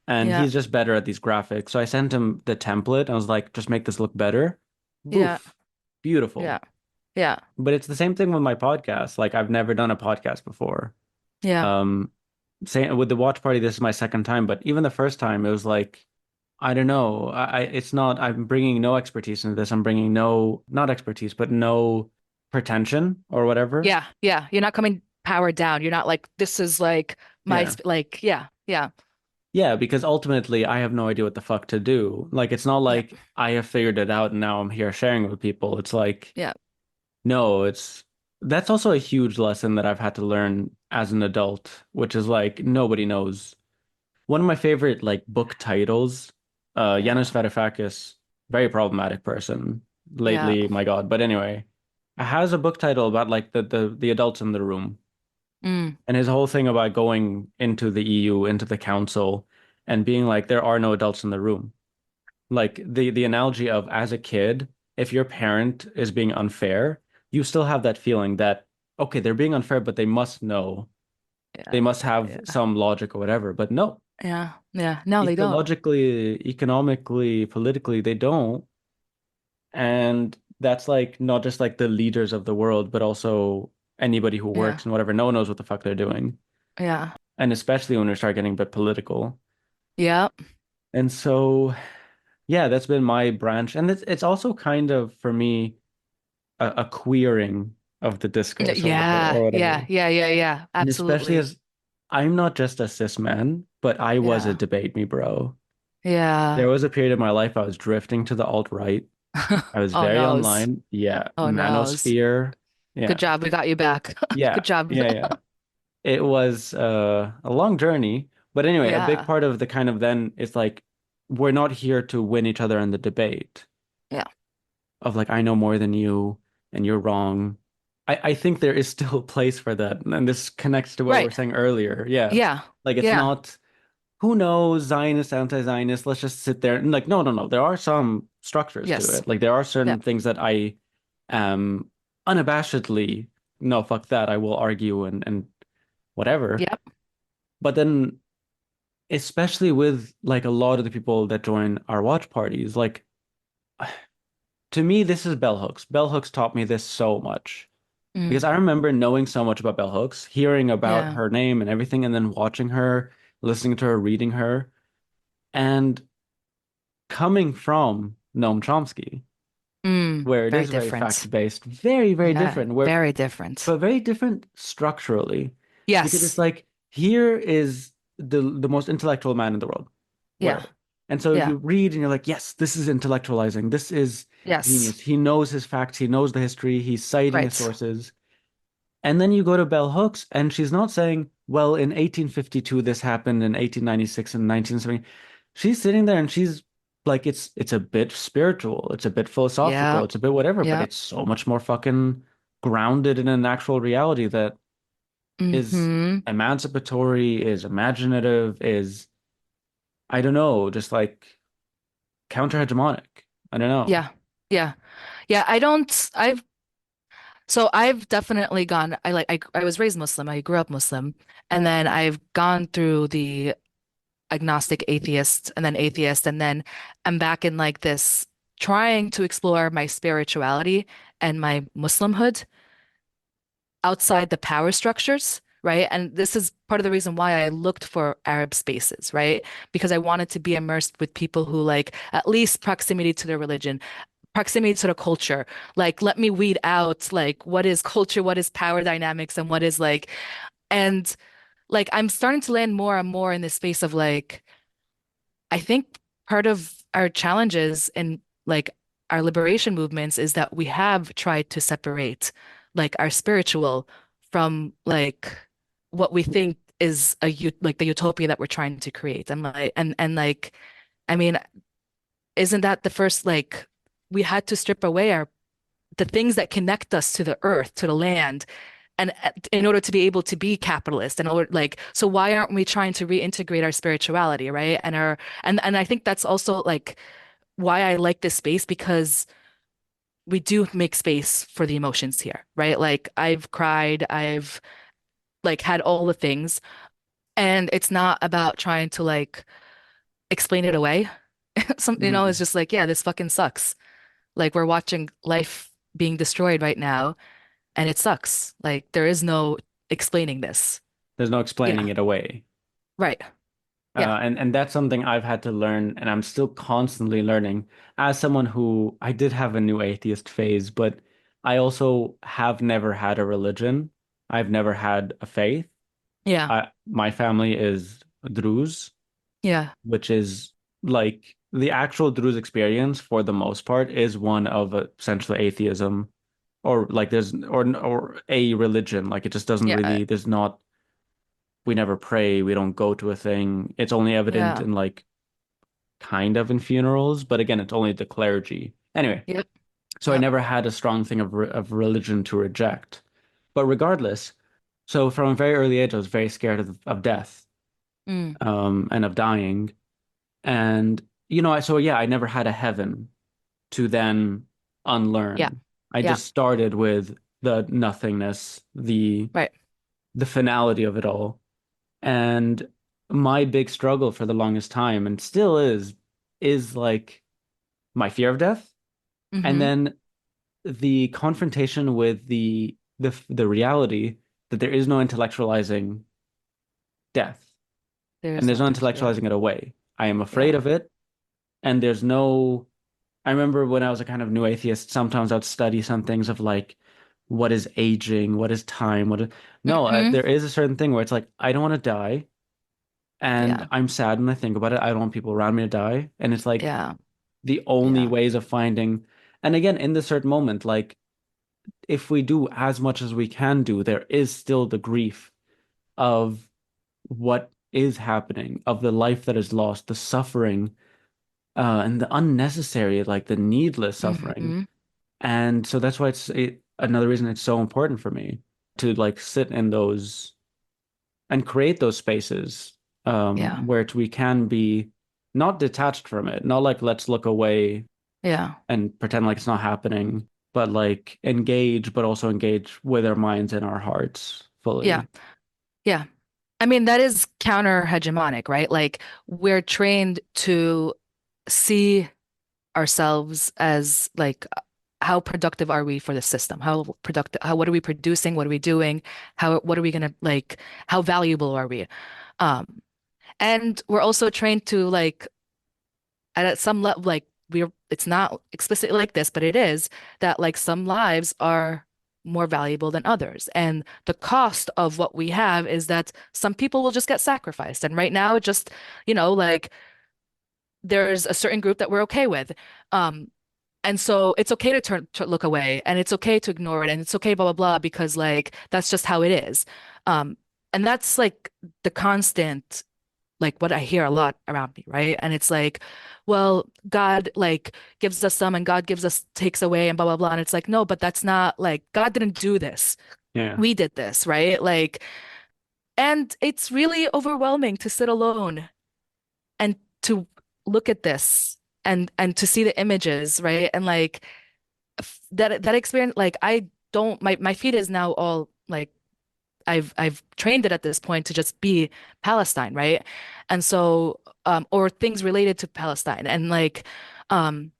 and Yeah. he's just better at these graphics. So I sent him the template. I was like, just make this look better. Yeah. Boof, beautiful. Yeah. Yeah. But it's the same thing with my podcast. Like I've never done a podcast before. Yeah. Um, Saying with the watch party, this is my second time, but even the first time, it was like, I don't know. It's not, I'm bringing no expertise into this. I'm bringing no, not expertise, but no pretension or whatever. Yeah. Yeah. You're not coming powered down. You're not like this is like Yeah. like yeah. Yeah. Yeah, because ultimately I have no idea what the fuck to do. Like, it's not Yeah. like I have figured it out and now I'm here sharing it with people. It's like, Yeah. no, that's also a huge lesson that I've had to learn as an adult, which is like, nobody knows. One of my favorite like book titles, Yanis Yeah. Varoufakis, very problematic person Yeah. lately, my God. But anyway, has a book title about like the adults in the room. Mm. And his whole thing about going into the EU, into the council, and being like, there are no adults in the room. Like the analogy of as a kid, if your parent is being unfair, you still have that feeling that, okay, they're being unfair, but they must know. They Yeah. must have Yeah. some logic or whatever. But no, Yeah. Yeah. No, they don't. ecologically, economically, politically, they don't. And that's like not just like the leaders of the world, but also anybody who Yeah. works and whatever. No one knows what the fuck they're doing. Yeah. And especially when we start getting a bit political. Yeah. And so, yeah, that's been my branch. And it's also kind of for me a queering of the discourse Yeah. or Yeah. whatever. Yeah. Yeah. Yeah. And especially Absolutely. as I'm not just a cis man, but I was a Yeah. debate me bro. There Yeah. was a period of my life I was drifting to the alt-right. I was Oh very no. online. Yeah, Oh no. manosphere. Good Yeah. job. We got you back. Yeah. Good job. Yeah, yeah. It was a long journey, but anyway, a big Yeah. part of the kind of then is like we're not here to win each other in the debate Yeah. of like I know more than you and you're wrong. I think there is still a place for that. And this connects to what we were Right. saying earlier. Yeah. Yeah. Like it's Yeah. not who knows, Zionist, anti-Zionist, let's just sit there and like no, no, no. There are some structures to Yes. it. Like there are Yeah. certain things that I unabashedly no, fuck that. I will argue and whatever. Yep. But then especially with like a lot of the people that join our watch parties, like to me, this is bell hooks. Bell hooks taught me this so much because Mm. I remember knowing so much about bell hooks, hearing about Yeah. her name and everything, and then watching her, listening to her, reading her, and coming from Noam Chomsky, Mm. where it Very is very different. fact-based, very, very Yeah. different, where Very different. but very different structurally. Because it's Yes. like here is the most intellectual man in the world, Yeah. whatever. And so Yeah. you read and you're like, yes, this is intellectualizing. This is Yes. genius. He knows his facts, he knows the history, he's citing his Right. sources. And then you go to Bell Hooks and she's not saying, well, in 1852 this happened, in 1896 and 1970. She's sitting there and she's like it's a bit spiritual, it's a bit philosophical, Yeah. it's a bit whatever, but Yeah. it's so much more fucking grounded in an actual reality that is Hmm. emancipatory, is imaginative, is I don't know, just like counter-hegemonic. I don't know. Yeah. Yeah. Yeah. I've definitely gone, I was raised Muslim. I grew up Muslim. And then I've gone through the agnostic atheist, and then I'm back in like this trying to explore my spirituality and my Muslimhood outside the power structures, right? And this is part of the reason why I looked for Arab spaces, right? Because I wanted to be immersed with people who like at least proximity to their religion, proximity to the culture. Like, let me weed out like what is culture, what is power dynamics, and what is like, and like I'm starting to land more and more in this space of like, I think part of our challenges in like our liberation movements is that we have tried to separate like our spiritual from like what we think is like the utopia that we're trying to create. And like I mean, isn't that the first like we had to strip away the things that connect us to the earth, to the land, and in order to be able to be capitalist, and like, so why aren't we trying to reintegrate our spirituality, right? And I think that's also like why I like this space, because we do make space for the emotions here, right? Like I've cried, I've like had all the things, and it's not about trying to like explain it away. It's Mhm. just like, yeah, this fucking sucks. Like we're watching life being destroyed right now, and it sucks. Like there is no explaining this. There's no explaining Yeah, it away. right. Yeah. And that's something I've had to learn, and I'm still constantly learning. As someone who I did have a new atheist phase, but I also have never had a religion. I've never had a faith. Yeah. My family is Druze, Yeah. which is like the actual Druze experience for the most part is one of essentially atheism, or like there's or a religion. Like it just doesn't Yeah. really, there's not, we never pray, we don't go to a thing. It's only evident Yeah. in like kind of in funerals, but again, it's only the clergy. Anyway, Yep. so I Yep. never had a strong thing of religion to reject. But regardless, so from a very early age, I was very scared of death, Mm. and of dying. And so yeah, I never had a heaven to then Yeah. unlearn. I Yeah. just started with the nothingness, Right. the finality of it all. And my big struggle for the longest time, and still is like my fear of death, and Mm-hmm. then the confrontation with the reality that there is no intellectualizing death, and There's there's no no text. Yeah. intellectualizing it away. I am afraid Yeah. of it, and there's no. I remember when I was a kind of new atheist, sometimes I'd study some things of like, what is aging, what is time, no, Mm-hmm. there is a certain thing where it's like I don't want to die. And Yeah. I'm sad when I think about it. I don't want people around me to die. And it's like Yeah. the only Yeah. ways of finding, and again, in this certain moment, like if we do as much as we can do, there is still the grief of what is happening, of the life that is lost, the suffering, and the unnecessary, like the needless suffering. Mm-hmm. And so that's why another reason it's so important for me to like sit in those and create those spaces, Yeah. where we can be not detached from it, not like let's look away Yeah. and pretend like it's not happening, but like engage, but also engage with our minds and our hearts Yeah. fully. Yeah. I mean, that is counter hegemonic, right? Like we're trained to see ourselves as like how productive are we for the system? How productive, what are we producing? What are we doing? What are we gonna like, how valuable are we? Um, and we're also trained to like at some level, like it's not explicitly like this, but it is that like some lives are more valuable than others. And the cost of what we have is that some people will just get sacrificed. And right now, just, like there's a certain group that we're okay with. Um, and so it's okay to look away, and it's okay to ignore it, and it's okay, blah, blah, blah, because like that's just how it is. Um, and that's like the constant, like what I hear a lot around me, right? And it's like, well, God like gives us some and God gives us takes away and blah, blah, blah. And it's like, no, but that's not like God didn't do this. Yeah. We did this, right? Like, and it's really overwhelming to sit alone and to look at this and to see the images, right? And like that experience, like I don't my feed is now all like I've trained it at this point to just be Palestine, right? And so or things related to Palestine, and like um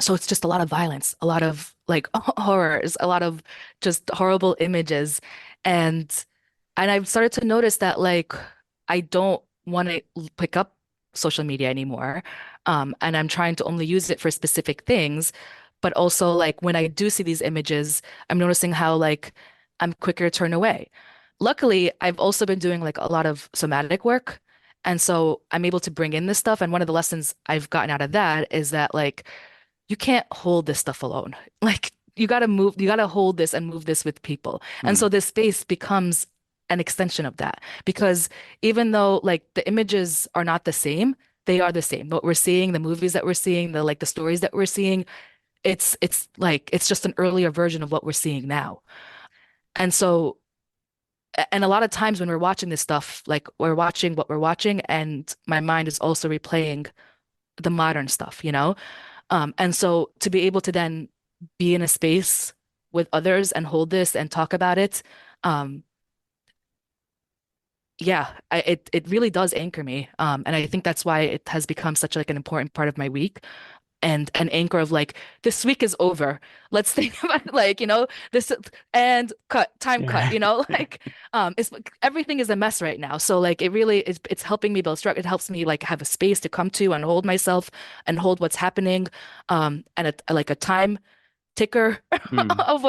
so it's just a lot of violence, a lot of like horrors, a lot of just horrible images. And I've started to notice that like I don't want to pick up social media anymore. And I'm trying to only use it for specific things. But also like when I do see these images, I'm noticing how like I'm quicker to turn away. Luckily, I've also been doing like a lot of somatic work. And so I'm able to bring in this stuff. And one of the lessons I've gotten out of that is that like you can't hold this stuff alone. Like you got to hold this and move this with people. And Hmm. so this space becomes an extension of that because even though like the images are not the same, they are the same. What we're seeing, the movies that we're seeing, the stories that we're seeing, it's like it's just an earlier version of what we're seeing now. And so, and a lot of times when we're watching this stuff, like we're watching what we're watching, and my mind is also replaying the modern stuff, you know? And so to be able to then be in a space with others and hold this and talk about it, um, yeah, it really does anchor me. And I think that's why it has become such like an important part of my week and an anchor of like this week is over. Let's think about like, this and time cut, Yeah. like it's everything is a mess right now. So like it really is it's helping me build structure. It helps me like have a space to come to and hold myself and hold what's happening. And like a time ticker Mm. of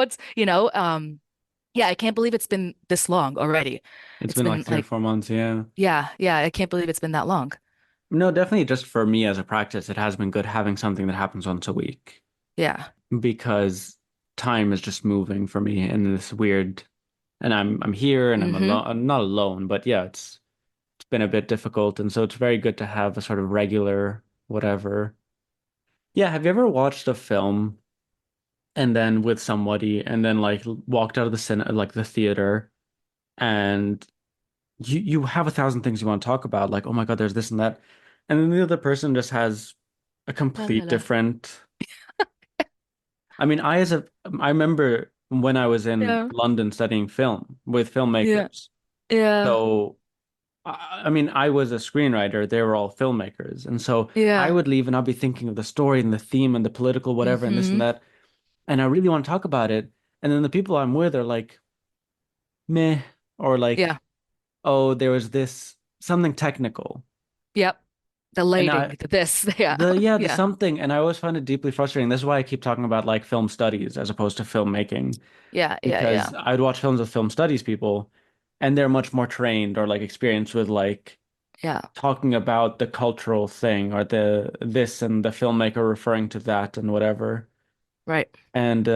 yeah, I can't believe it's been this long already. It's It's been like been three or like, 4 months, yeah. yeah, I can't believe it's been that long. No, definitely just for me as a practice, it has been good having something that happens once a week Yeah. because time is just moving for me in this weird, and I'm here and I'm Mm-hmm. alone. I'm not alone, but yeah, it's been a bit difficult, and so it's very good to have a sort of regular whatever. Yeah, have you ever watched a film and then with somebody and then like walked out of the cinema, like the theater, and you have 1,000 things you want to talk about, like, oh my God, there's this and that. And then the other person just has a La la complete la. different. I mean, I remember when I was in Yeah. London studying film with Yeah. filmmakers. Yeah. So, I mean, I was a screenwriter, they were all filmmakers. And so I Yeah. would leave and I'll be thinking of the story and the theme and the political whatever and this and Mm-hmm. that. And I really want to talk about it. And then the people I'm with are like, meh, or Yeah. like, oh, there was this something technical. Yep. The And lighting, this, yeah. the Yeah. something, and I always find it deeply frustrating. This is why I keep talking about like film studies as opposed to filmmaking, Yeah. Yeah. because Yeah. I'd watch films with film studies people, and they're much more trained or like experienced with like Yeah. talking about the cultural thing or the this and the filmmaker referring to that and whatever. Right. And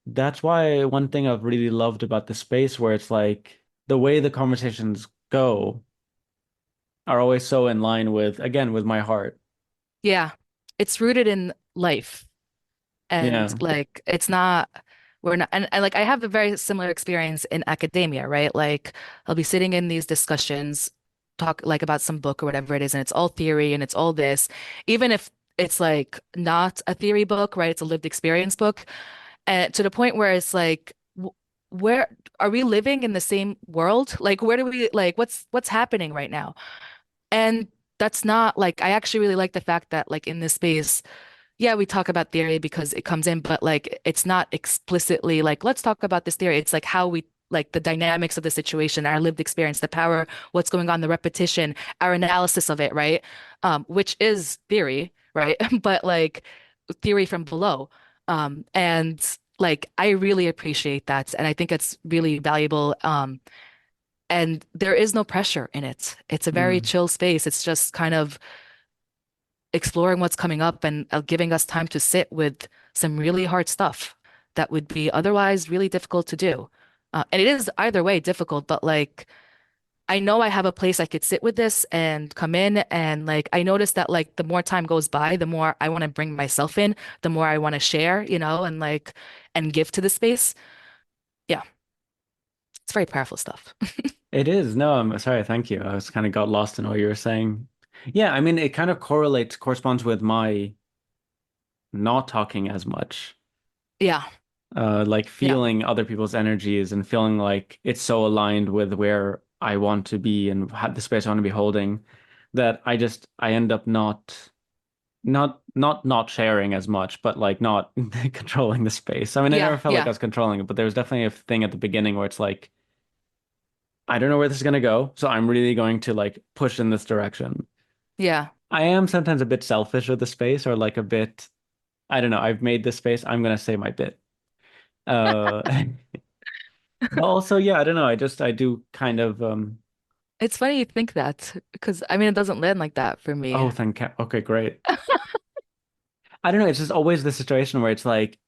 that's why one thing I've really loved about the space where it's like the way the conversations go are always so in line with, again, with my heart. Yeah. It's rooted in life. And Yeah. like it's not we're not and like I have a very similar experience in academia, right? Like I'll be sitting in these discussions, talk like about some book or whatever it is, and it's all theory and it's all this, even if it's like not a theory book, right? It's a lived experience book. And to the point where it's like where are we living in the same world? Like where do we like what's happening right now? And that's not like I actually really like the fact that like in this space yeah, we talk about theory because it comes in, but like it's not explicitly like, let's talk about this theory. It's like how we like the dynamics of the situation, our lived experience, the power, what's going on, the repetition, our analysis of it, right? Which is theory, right? But like theory from below. And like I really appreciate that. And I think it's really valuable. And there is no pressure in it. It's a very Mm. chill space. It's just kind of exploring what's coming up and giving us time to sit with some really hard stuff that would be otherwise really difficult to do. And it is either way difficult, but like I know I have a place I could sit with this and come in and like I notice that like the more time goes by, the more I want to bring myself in, the more I want to share, and like and give to the space. Yeah, it's very powerful stuff. It is. No, I'm sorry. Thank you. I was kind of got lost in what you were saying. Yeah, I mean, it kind of corresponds with my not talking as much. Yeah, Like yeah, feeling other people's energies and feeling like it's so aligned with where I want to be and the space I want to be holding that I end up not sharing as much, but like not controlling the space. I mean, I yeah, never felt like I yeah, was controlling it, but there was definitely a thing at the beginning where it's like, I don't know where this is gonna go, so I'm really going to like push in this direction. yeah, I am sometimes a bit selfish with the space or like a bit, I don't know, I've made this space, I'm gonna say my bit. Uh but also yeah, I don't know, I do kind of It's funny you think that because I mean it doesn't land like that for me. oh thank okay, great. I don't know, it's just always the situation where it's like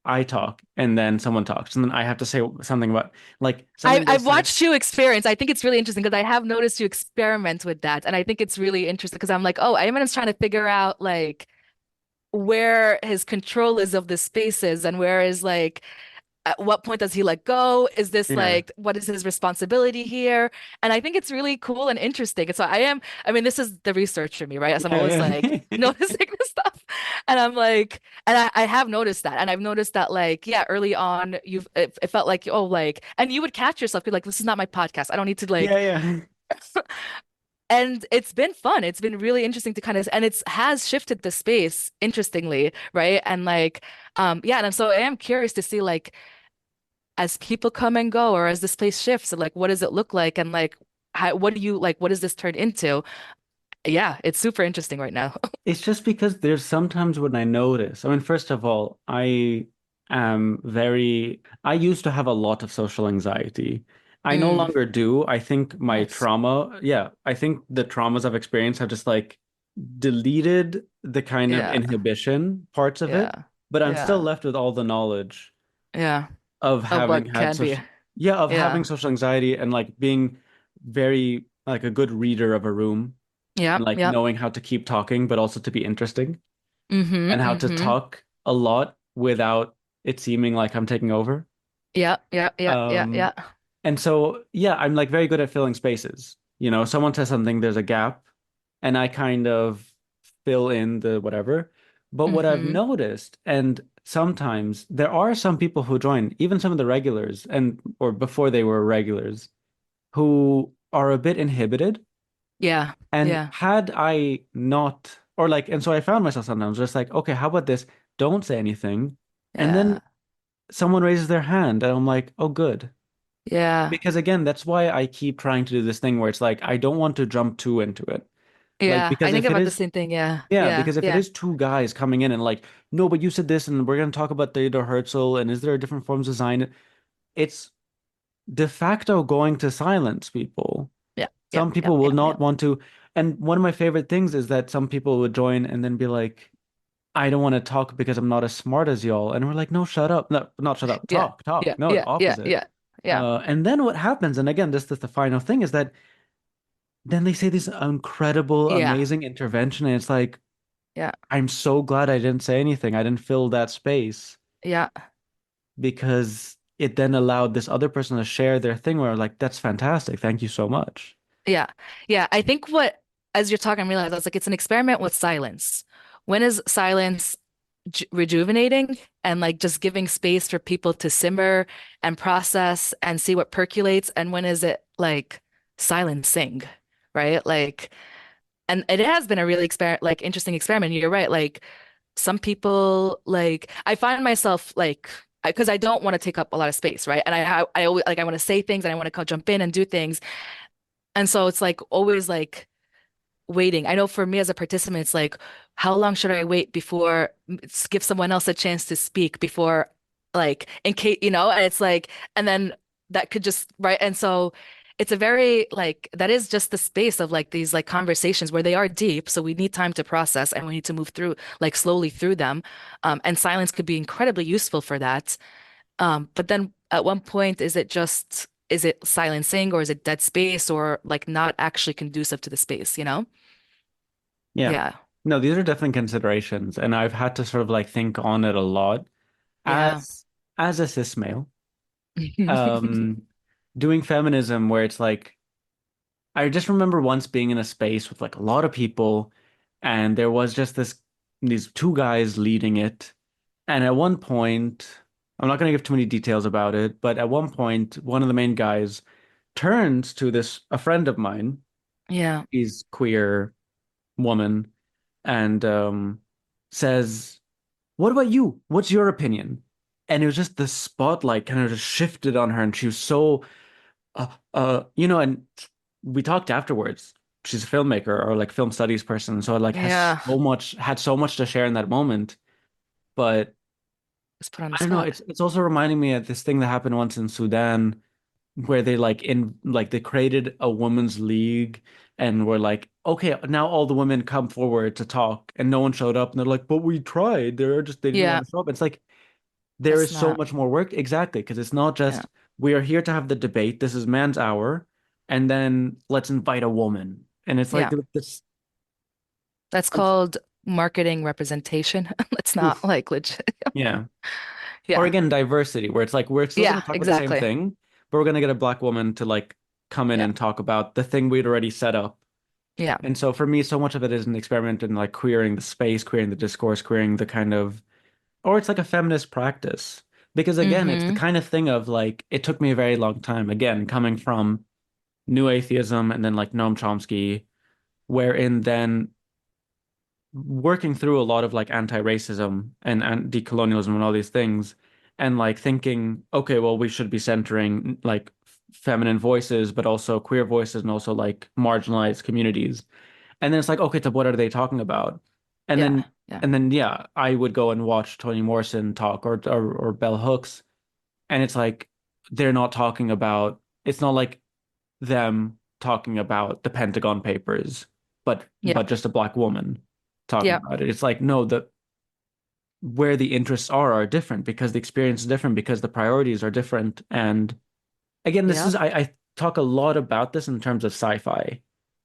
I talk and then someone talks and then I have to say something about like I, something they I've said. watched you experience. I think it's really interesting because I have noticed you experiment with that. And I think it's really interesting because I'm like, oh, Ayman's trying to figure out like where his control is of the spaces and where is like at what point does he let go? Is this Yeah. like what is his responsibility here? And I think it's really cool and interesting. And so I mean, this is the research for me, right? As I'm always Yeah, like yeah. noticing this stuff. And I'm like, and I have noticed that. And I've noticed that like, yeah, early on it felt like, oh, like, and you would catch yourself, you're like, this is not my podcast. I don't need to Yeah, like yeah. and it's been fun. It's been really interesting to kind of, and it's has shifted the space interestingly, right? And like, yeah, and so I am curious to see like as people come and go or as this place shifts, like what does it look like? And like what do you like, what does this turn into? Yeah, it's super interesting right now. It's just because there's sometimes when I notice, I mean, first of all, I used to have a lot of social anxiety. I no Mm, longer do. I think my nice. trauma, yeah, I think the traumas I've experienced have just like deleted the kind of Yeah, inhibition parts of it, yeah, but I'm still yeah, left with all the knowledge yeah. of Of having what had can be. social, yeah, of having Yeah. social anxiety and like being very like a good reader of a room and Yep, like yep. knowing how to keep talking, but also to be interesting Mm-hmm. and how to Mm-hmm. talk a lot without it seeming like I'm taking over. Yep, yep, yep, yep, Um, yep. and so, yeah, I'm like very good at filling spaces. You know, someone says something, there's a gap, and I kind of fill in the whatever. But what I've Mm-hmm. noticed, and sometimes there are some people who join, even some of the regulars, and or before they were regulars, who are a bit inhibited. Yeah, And yeah, had I not, or like, and so I found myself sometimes just like, okay, how about this? Don't say anything. And then yeah, someone raises their hand, and I'm like, oh, good. yeah, Because again, that's why I keep trying to do this thing where it's like, I don't want to jump too into it. Like, yeah. I because think if it about the is, same thing. Yeah, yeah, yeah, because if it yeah, is two guys coming in and like, no, but you said this, and we're going to talk about data Herzl, and is there a different forms of design? It's de facto going to silence people. yeah, yeah, Some yeah, people will yeah, yeah. not want to. And one of my favorite things is that some people would join and then be like, I don't want to talk because I'm not as smart as y'all. And we're like, no, shut up. No, not shut up. Yeah, Talk, talk. yeah, No, the yeah, yeah, opposite. yeah, yeah, And then what happens, and again, this is the final thing, is that then they say this incredible, yeah, amazing intervention. And it's like, yeah, I'm so glad I didn't say anything. I didn't fill that space yeah, because it then allowed this other person to share their thing where like, that's fantastic. Thank you so much. yeah, yeah. I think what, as you're talking, I realized I was like, it's an experiment with silence. When is silence rejuvenating and like just giving space for people to simmer and process and see what percolates? And when is it like silencing, right? Like, and it has been a really interesting experiment. You're right. Like, some people like I find myself like because I don't want to take up a lot of space, right? And I always like I want to say things and I want to jump in and do things. And so it's like always like waiting. I know for me as a participant, it's like how long should I wait before give someone else a chance to speak before like in case, and it's like and then that could just right. And so it's a very like that is just the space of like these like conversations where they are deep. So we need time to process and we need to move through like slowly through them. And silence could be incredibly useful for that. But then at one point, is it silencing or is it dead space or like not actually conducive to the space, you know? Yeah. Yeah. No, these are definitely considerations. And I've had to sort of like think on it a lot Yeah. as a cis male. Um, doing feminism where it's like I just remember once being in a space with like a lot of people, and there was just these two guys leading it. And at one point, I'm not going to give too many details about it, but at one point, one of the main guys turns to a friend of mine, Yeah. he's queer woman, and says, "What about you? What's your opinion?" And it was just the spotlight kind of just shifted on her, and she was so and we talked afterwards. She's a filmmaker or like film studies person, so like Yeah. had so much to share in that moment. But It's put on the I don't know, spot. it's also reminding me of this thing that happened once in Sudan where they they created a women's league and were like, okay, now all the women come forward to talk and no one showed up and they're like, but we tried. They didn't want Yeah. to show up. It's like there It's is so not, much more work. Exactly, because it's not yeah, just we are here to have the debate. This is man's hour, and then let's invite a woman. And it's like yeah. this. That's called marketing representation. It's not Oof, like legit. yeah. Or Yeah. again, diversity, where it's like we're still going Yeah, to talk about the same exactly. thing, but we're going to get a black woman to like come in Yeah. and talk about the thing we'd already set up. Yeah. And so for me, so much of it is an experiment in like queering the space, queering the discourse, queering the kind of, or it's like a feminist practice. Because again, it's the Mm-hmm. kind of thing of like, it took me a very long time, again, coming from new atheism and then like Noam Chomsky, wherein then working through a lot of like anti-racism and decolonialism and all these things, and like thinking, okay, well, we should be centering like feminine voices, but also queer voices and also like marginalized communities. And then it's like, okay, so what are they talking about? And Yeah. then Yeah. yeah, I would go and watch Toni Morrison talk or Bell Hooks, and it's like they're not talking about. It's not like them talking about the Pentagon Papers, Yeah. but just a black woman talking Yeah. about it. It's like no, the where the interests are different because the experience is different because the priorities are different. And again, this Yeah. is I talk a lot about this in terms of sci-fi.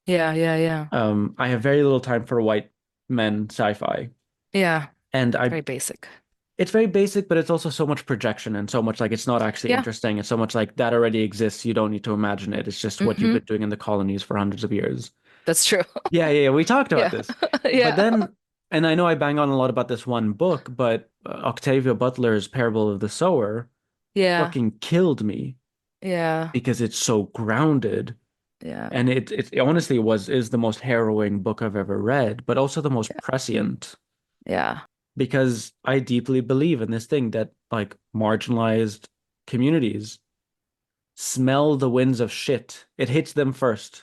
Yeah. Yeah. Yeah. I have very little time for white men sci-fi. Yeah. And I Very basic. it's very basic, but it's also so much projection and so much like it's not actually Yeah. interesting. It's so much like that already exists. You don't need to imagine it. It's just what you've Mm-hmm. been doing in the colonies for hundreds of years. That's true. Yeah. We talked about Yeah. this. But Yeah. then, and I know I bang on a lot about this one book, but Octavia Butler's Parable of the Sower Yeah. fucking killed me Yeah. because it's so grounded. Yeah. And it honestly is the most harrowing book I've ever read, but also the most Yeah. prescient Yeah. because I deeply believe in this thing that like marginalized communities smell the winds of shit. It hits them first.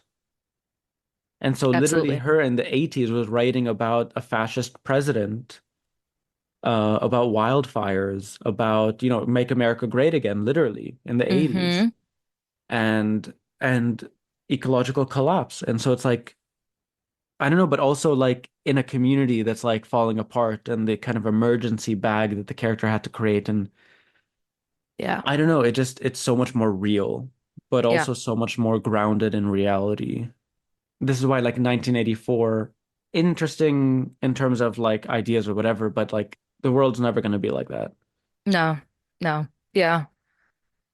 And so literally Absolutely. her in the 80s was writing about a fascist president, about wildfires, about, make America great again, literally in the 80s, Mm-hmm. and ecological collapse. And so it's like, I don't know, but also like in a community that's like falling apart and the kind of emergency bag that the character had to create. And Yeah. I don't know, it's so much more real, but Yeah. also so much more grounded in reality. This is why like 1984, interesting in terms of like ideas or whatever, but like the world's never going to be like that. No. No. Yeah.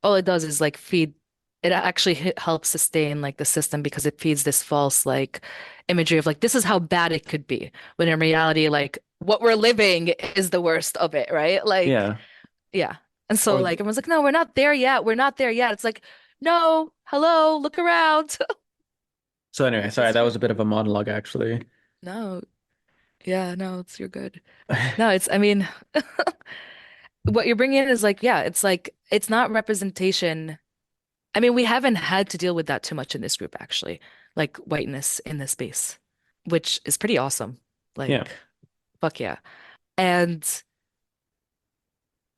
All it does is like feed it actually helps sustain like the system because it feeds this false like imagery of like this is how bad it could be when in reality like what we're living is the worst of it, right? Like Yeah. yeah. And so Or like everyone's like no, we're not there yet. We're not there yet. It's like no, hello, look around. so anyway, sorry, It's that true. was a bit of a monologue actually. No. Yeah, no, you're good. No, it's I mean what you're bringing in is like it's not representation. I mean, we haven't had to deal with that too much in this group, actually, like whiteness in this space, which is pretty awesome. Yeah. Like, fuck yeah. And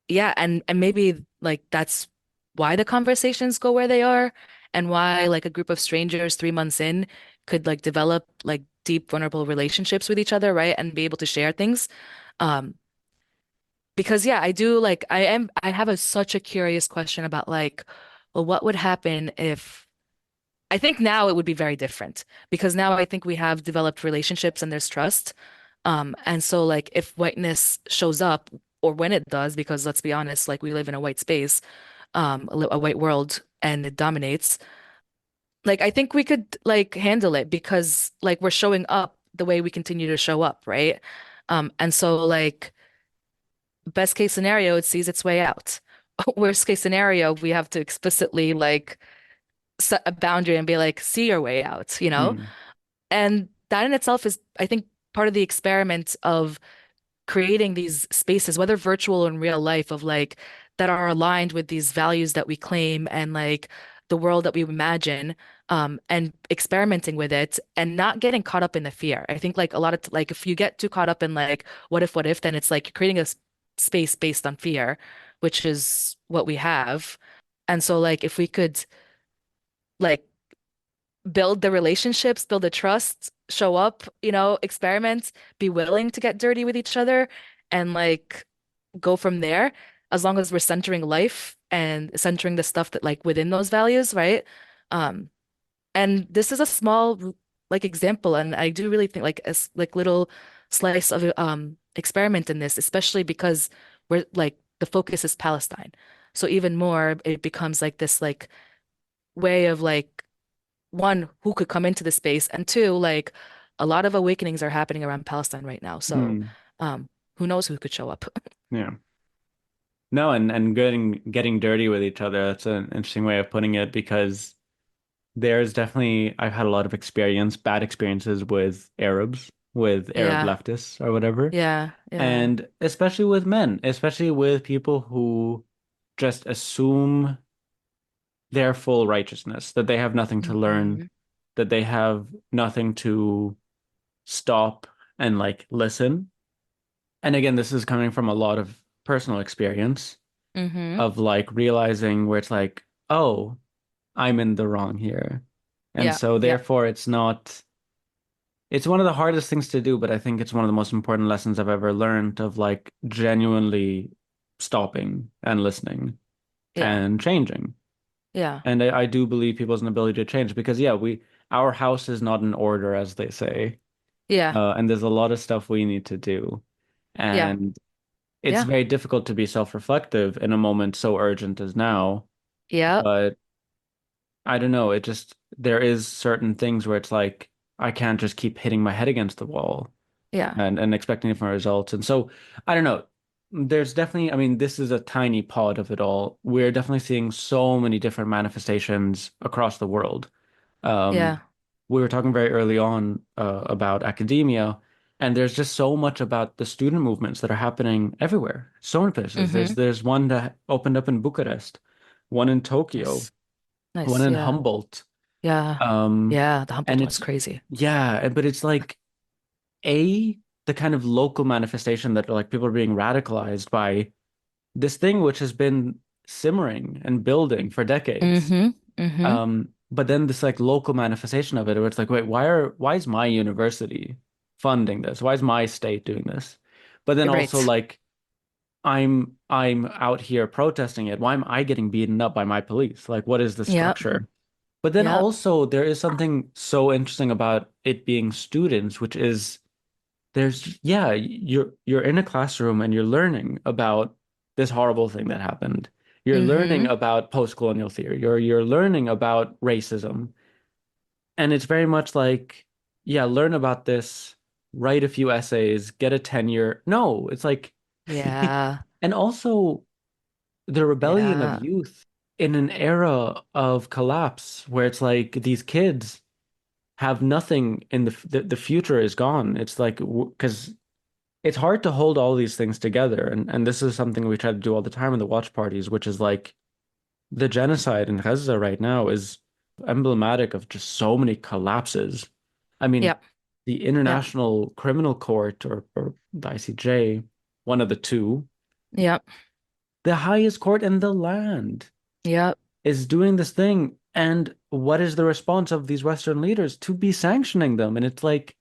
yeah, and maybe like that's why the conversations go where they are and why like a group of strangers 3 months in could like develop like deep, vulnerable relationships with each other, right? And be able to share things. Um, because yeah, I do like I have such a curious question about like, well, what would happen if I think now it would be very different because now I think we have developed relationships and there's trust. And so like if whiteness shows up or when it does, because let's be honest, like we live in a white space, a white world and it dominates, like I think we could like handle it because like we're showing up the way we continue to show up, right? And so like best case scenario, it sees its way out. Worst case scenario, we have to explicitly like set a boundary and be like, see your way out, you know? Hmm. And that in itself is, I think, part of the experiment of creating these spaces, whether virtual or in real life, of like that are aligned with these values that we claim and like the world that we imagine, and experimenting with it and not getting caught up in the fear. I think like a lot of like if you get too caught up in like what if, then it's like you're creating a space based on fear, which is what we have. And so like if we could like build the relationships, build the trust, show up, experiment, be willing to get dirty with each other and like go from there. as long as we're centering life and centering the stuff that like within those values, right? Um, and this is a small like example, and I do really think like as like little slice of experiment in this, especially because we're like the focus is Palestine. So even more, it becomes like this like way of like one, who could come into the space, and two, like a lot of awakenings are happening around Palestine right now. So Hmm. um, who knows who could show up? Yeah. No, and getting dirty with each other. That's an interesting way of putting it because there's definitely I've had a lot of bad experiences with Arabs, with Arab Yeah, leftists or whatever. yeah, yeah. And especially with men, especially with people who just assume their full righteousness, that they have nothing to learn, Hmm. that they have nothing to stop and like listen. And again, this is coming from a lot of personal experience Hmm. of like realizing where it's like, oh, I'm in the wrong here. And Yeah, so yeah, therefore it's one of the hardest things to do, but I think it's one of the most important lessons I've ever learned of like genuinely stopping and listening yeah, and changing. yeah, And I do believe people's ability to change because yeah, our house is not in order, as they say. yeah, And there's a lot of stuff we need to do. yeah, And it's yeah, very difficult to be self-reflective in a moment so urgent as now. yeah, But I don't know, it just there is certain things where it's like I can't just keep hitting my head against the wall yeah, and expecting different results. And so I don't know. There's definitely, I mean, this is a tiny pod of it all. We're definitely seeing so many different manifestations across the world. Um, yeah. we were talking very early on about academia, and there's just so much about the student movements that are happening everywhere. So many places. Hmm. There's one that opened up in Bucharest, one in Tokyo, Nice, one nice. in Yeah, Humboldt. yeah, Um, yeah. The Humboldt and one's it's crazy. yeah, but it's like the kind of local manifestation that like people are being radicalized by this thing which has been simmering and building for decades. Hmm. Hmm. But then this like local manifestation of it, where it's like, wait, why is my university funding this? Why is my state doing this? But then also Right. like I'm out here protesting it. Why am I getting beaten up by my police? Like, what is the Yep. structure? But then Yep. also there is something so interesting about it being students, which is yeah, you're in a classroom and you're learning about this horrible thing that happened. You're learning Hmm. about post-colonial theory. You're learning about racism. And it's very much like, yeah, learn about this, write a few essays, get a tenure. No, it's like Yeah. and also the rebellion of Yeah. youth in an era of collapse where it's like these kids have nothing in the future is gone. It's like because it's hard to hold all these things together. And this is something we try to do all the time in the watch parties, which is like the genocide in Gaza right now is emblematic of just so many collapses. I mean, Yep. the Yep. International Criminal Court or the ICJ, one of the two, Yep. the highest court in the land, Yep. is doing this thing. And what is the response of these Western leaders to be sanctioning them? And it's like,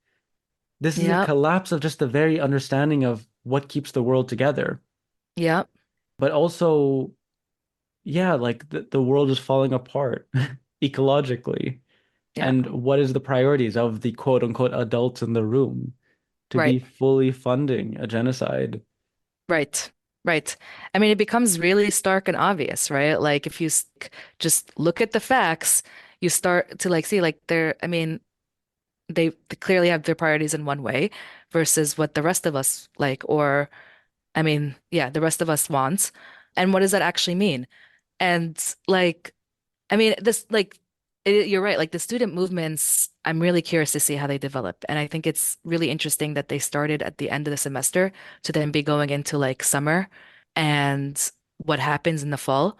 this is a Yep. collapse of just the very understanding of what keeps the world together. Yep. But also, yeah, like the world is falling apart ecologically. Yeah. And what is the priorities of the quote unquote adults in the room to be Right. fully funding a genocide? Right. Right. I mean, it becomes really stark and obvious, right? Like if you just look at the facts, you start to like see like they're, I mean, they clearly have their priorities in one way versus what the rest of us like, or I mean, yeah, the rest of us wants. And what does that actually mean? And like, I mean, this like you're right. Like the student movements, I'm really curious to see how they develop. And I think it's really interesting that they started at the end of the semester to then be going into like summer and what happens in the fall.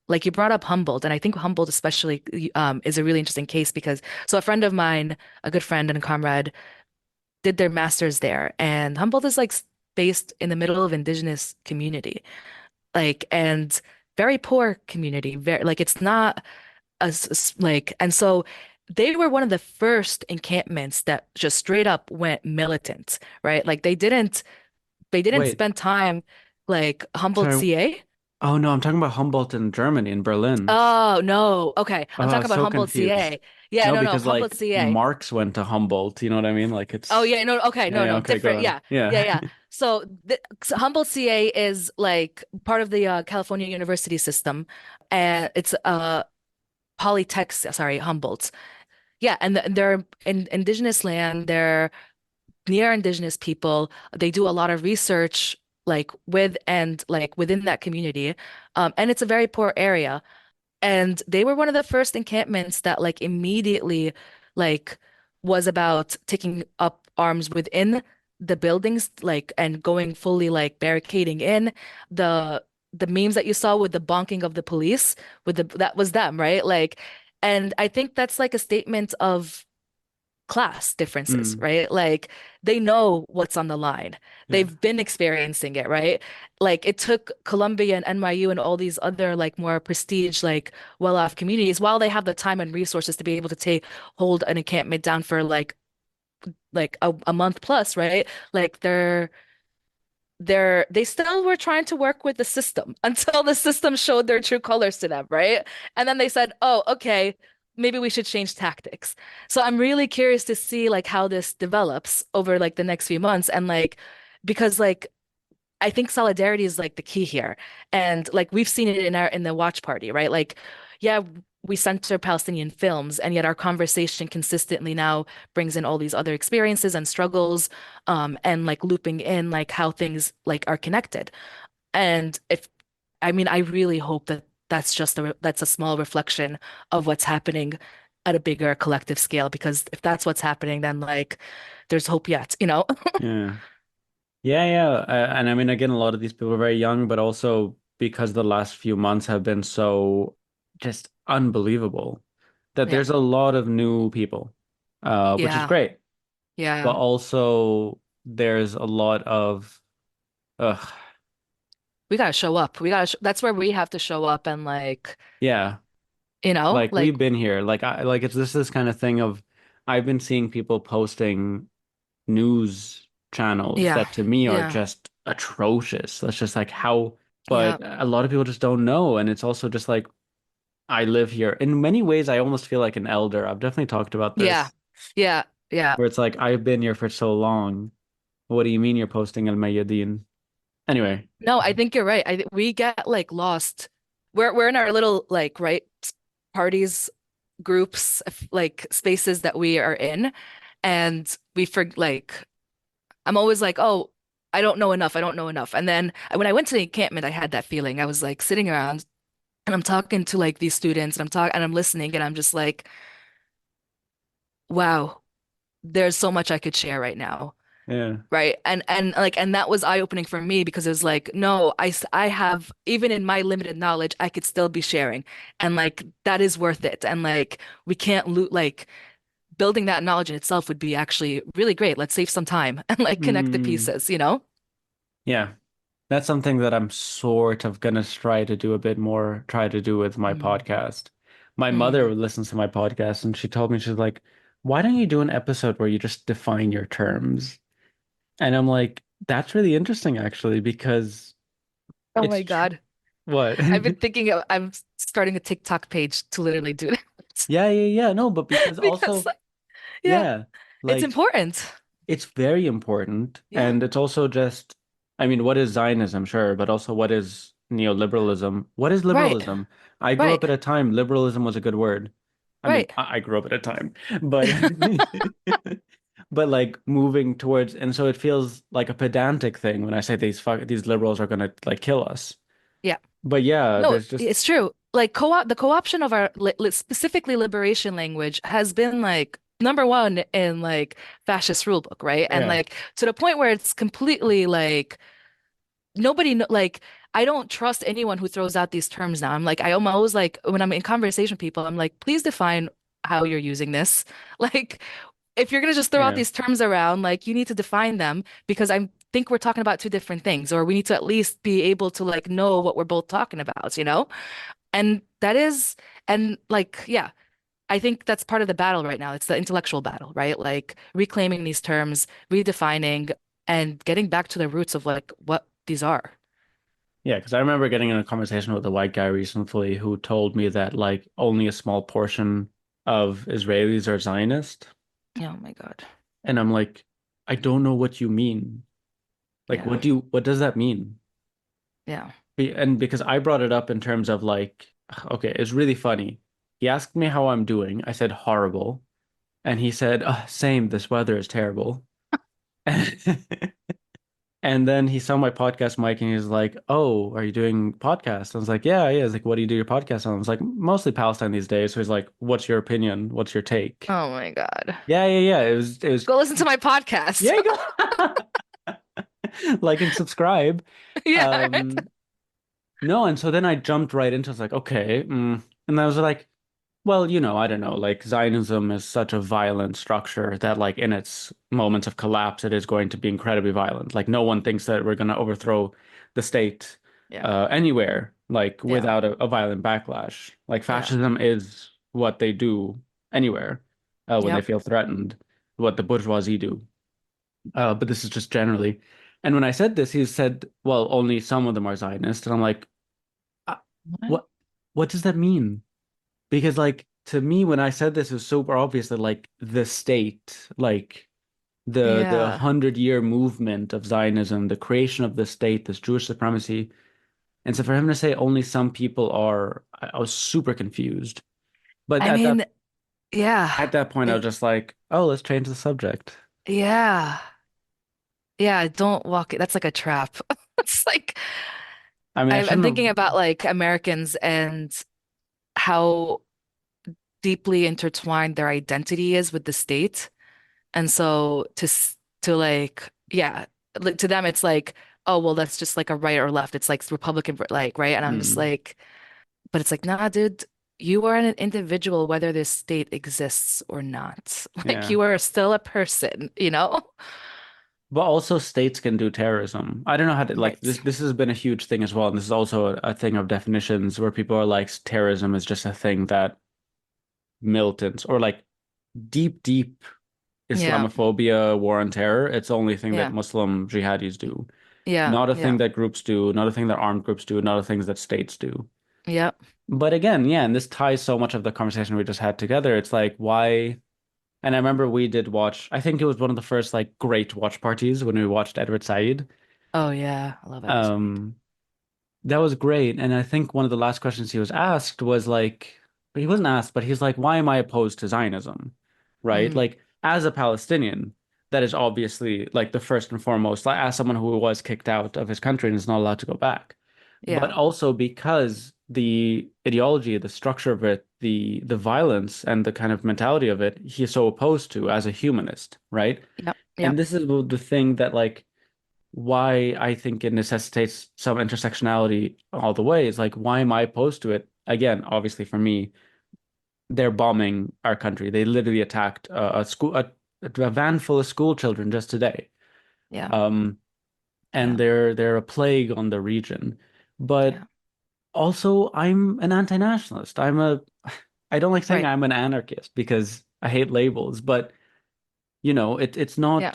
Like you brought up Humboldt, and I think Humboldt especially is a really interesting case because so a friend of mine, a good friend and comrade, did their master's there, and Humboldt is like based in the middle of indigenous community, like and very poor community, very like it's not like, and so they were one of the first encampments that just straight up went militant, right? Like they didn't Wait, spend time like Humboldt sorry, CA. Oh no, I'm talking about Humboldt in Germany, in Berlin. Oh, no. Okay. I'm Oh, talking about so Humboldt, confused. CA. Yeah, No, no, no. because Humboldt, like CA. Marx went to Humboldt, you know what I mean? Like Oh, it's yeah. No, okay. yeah, No, yeah, no. okay, go Different. on. Yeah. Yeah, Yeah. yeah. So Humboldt, CA is like part of the California university system. And it's Polytech, sorry, Humboldt. Yeah. And they're in indigenous land. They're near indigenous people. They do a lot of research like with and like within that community. And it's a very poor area. And they were one of the first encampments that like immediately like was about taking up arms within the buildings, like and going fully like barricading in the the memes that you saw with the bonking of the police with the that was them, right? Like, and I think that's like a statement of class differences, Mm, right? Like they know what's on the line. yeah. They've been experiencing it, right? Like it took Columbia and NYU and all these other like more prestige, like well-off communities, while they have the time and resources to be able to take hold an encampment down for like a month plus, right? Like they still were trying to work with the system until the system showed their true colors to them, right? And then they said, "Oh, okay, maybe we should change tactics." So I'm really curious to see like how this develops over like the next few months and like because like I think solidarity is like the key here. And like we've seen it in our in the watch party, right? Like, yeah, we center Palestinian films, and yet our conversation consistently now brings in all these other experiences and struggles, and like looping in like how things like are connected. And if I mean, I really hope that that's a small reflection of what's happening at a bigger collective scale, because if that's what's happening, then like there's hope yet, you know? Yeah. Yeah, yeah. And I mean, again, a lot of these people are very young, but also because the last few months have been so just unbelievable that Yeah. there's a lot of new people, which is Yeah. great. But Yeah. also there's a lot of, ugh, We gotta show up. That's where we have to show up and like, yeah, like like, we've been here. Like like it's this kind of thing of I've been seeing people posting news channels yeah, that to me are yeah, just atrocious. That's just like how, but yeah, a lot of people just don't know. And it's also just like, I live here. In many ways, I almost feel like an elder. I've definitely talked about yeah, this, yeah, yeah. where it's like, I've been here for so long. What do you mean you're posting Al Mayadeen? Anyway, No, I think you're right. We get like lost. We're in our little like right parties, groups, like spaces that we are in, and we for like I'm always like, oh, I don't know enough. I don't know enough. And then when I went to the encampment, I had that feeling. I was like sitting around and I'm talking to like these students and I'm listening and I'm just like, wow, there's so much I could share right now. yeah. Right. And that was eye-opening for me because it was like, no, I have, even in my limited knowledge, I could still be sharing. And like that is worth it. And like we can't loot like building that knowledge in itself would be actually really great. Let's save some time and like connect the Mm, pieces, you know? yeah. That's something that I'm sort of gonna try to do a bit more, try to do with my Mm, podcast. My mother mm. listens to my podcast and she told me, she's like, why don't you do an episode where you just define your terms? And I'm like, that's really interesting actually, because Oh it's my tr God. what? I'm starting a TikTok page to literally do that. Yeah, yeah, yeah. No, but because Because also, yeah, yeah, it's like important. it's very important. Yeah. And it's also just, I mean, what is Zionism? Sure, but also what is neoliberalism? What is Right. liberalism? I grew Right. up at a time liberalism was a good word. I mean, Right. I grew up at a time, but but like moving towards, and so it feels like a pedantic thing when I say these liberals are gonna like kill us. Yeah. But yeah, No, there's just it's true. Like the co-option of our specifically liberation language has been like number one in like fascist rule book, right? And yeah, like to the point where it's completely like nobody like I don't trust anyone who throws out these terms now. I'm always like when I'm in conversation with people, I'm like, please define how you're using this. Like if you're gonna just throw out yeah. these terms around, like you need to define them because I think we're talking about two different things, or we need to at least be able to like know what we're both talking about, you know? And that is, and like, yeah, I think that's part of the battle right now. It's the intellectual battle, right? Like reclaiming these terms, redefining, and getting back to the roots of like what these are. Yeah, because I remember getting in a conversation with a white guy recently who told me that like only a small portion of Israelis are Zionist. Oh my God. And I'm like, I don't know what you mean. Like, Yeah. what does that mean? Yeah. And because I brought it up in terms of like, okay, it's really funny. He asked me how I'm doing. I said horrible. And he said, same, this weather is terrible. And then he saw my podcast mic and he was like, "Oh, are you doing podcasts?" I was like, "Yeah, yeah." He's like, "What do you do your podcast on?" I was like, "Mostly Palestine these days." So he's like, "What's your opinion? What's your take?" Oh my God. Yeah, yeah, yeah. It was Go listen to my podcast. yeah, you go like and subscribe. Yeah. Um, no, and so then I jumped right into it. I was like, okay, and I was like, well, I don't know, like Zionism is such a violent structure that like in its moments of collapse, it is going to be incredibly violent. Like no one thinks that we're going to overthrow the state Yeah. anywhere, like Yeah. without a violent backlash. Like Yeah. fascism is what they do anywhere when they Yep. feel threatened, what the bourgeoisie do. But this is just generally. And when I said this, he said, well, only some of them are Zionist. And I'm like, uh, What? what, what does that mean? Because like to me, when I said this, it was super obvious that like the state, like the Yeah. 100-year movement of Zionism, the creation of the state, this Jewish supremacy. And so for him to say only some people are, I was super confused. But I mean, yeah. at that point, I was It, just like, oh, let's change the subject. yeah. Yeah, don't walk it. That's like a trap. It's like I mean, I I'm shouldn't have. thinking about like Americans and how deeply intertwined their identity is with the state. And so to like, yeah, like to them it's like, oh well, that's just like a right or left. It's like Republican, like, right? And I'm just Hmm, like, but it's like, nah, dude, you are an individual whether this state exists or not. Like yeah. you are still a person, you know? But also states can do terrorism. I don't know how to like Right. this has been a huge thing as well. And this is also a thing of definitions where people are like terrorism is just a thing that militants or like deep Yeah. Islamophobia, war on terror. It's the only thing that Yeah. Muslim jihadis do. Yeah. Not a thing Yeah. that groups do, not a thing that armed groups do, not a thing that states do. Yeah. But again, yeah, and this ties so much of the conversation we just had together. It's like why and I remember we did watch, I think it was one of the first like great watch parties when we watched Edward Said. Oh yeah. I love Edward Said. Um, that was great. And I think one of the last questions he was asked was like, he wasn't asked, but he's like, why am I opposed to Zionism? Right? Mm. Like, as a Palestinian, that is obviously like the first and foremost, like as someone who was kicked out of his country and is not allowed to go back. But Yeah. also because the ideology, the structure of it, the violence and the kind of mentality of it, he's so opposed to as a humanist, right? Yep. And Yep. this is the thing that like why I think it necessitates some intersectionality all the way is like, why am I opposed to it? Again, obviously for me, they're bombing our country. They literally attacked a van full of school children just today. Yeah. Um, and Yeah. they're a plague on the region. But Yeah. also, I'm an anti-nationalist. I don't like saying Right. I'm an anarchist because I hate labels, but it's Yeah.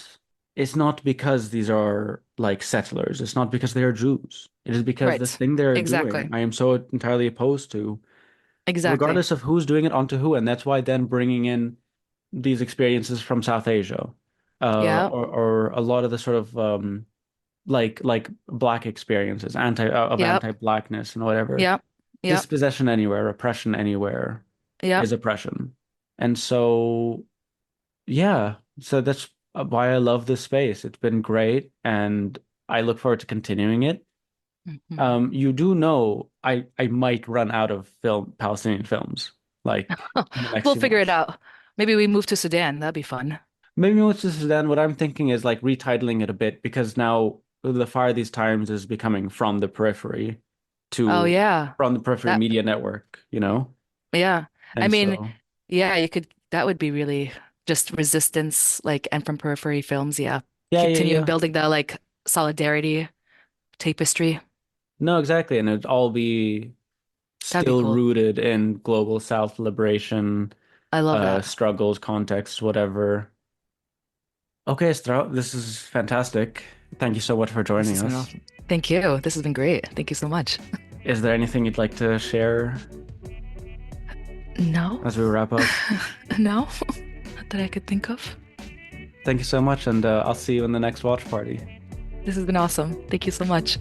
not because these are like settlers. It's not because they are Jews. It is because the Right. thing they're doing, Exactly. I am so entirely opposed to, Exactly. regardless of who's doing it onto who. And that's why then bringing in these experiences from South Asia, Yeah. or a lot of the sort of like black experiences, of Yep. anti-blackness and whatever. Yep. Yep. Dispossession anywhere, oppression anywhere Yep. is oppression. And so yeah, so that's why I love this space. It's been great, and I look forward to continuing it. Mhm. You do know I might run out of Palestinian films like in the next We'll few figure it months. out. Maybe we move to Sudan. That'd be fun. Maybe what's this then? What I'm thinking is like retitling it a bit because now the Fire These Times is becoming from the periphery Oh to yeah. from the periphery That media network. yeah. I And mean, so yeah, you could that would be really just resistance, like and from periphery films, yeah. yeah, yeah, Continuing yeah. building the like solidarity tapestry. No, exactly. And it'd all be That'd be still cool. rooted in global South liberation, I love that. struggles, contexts, whatever. Okay, Strout, this is fantastic. Thank you so much for This joining has been us. awesome. Thank you. This has been great. Thank you so much. Is there anything you'd like to share No, as we wrap up? no, not that I could think of. Thank you so much, and I'll see you in the next watch party. This has been awesome. Thank you so much.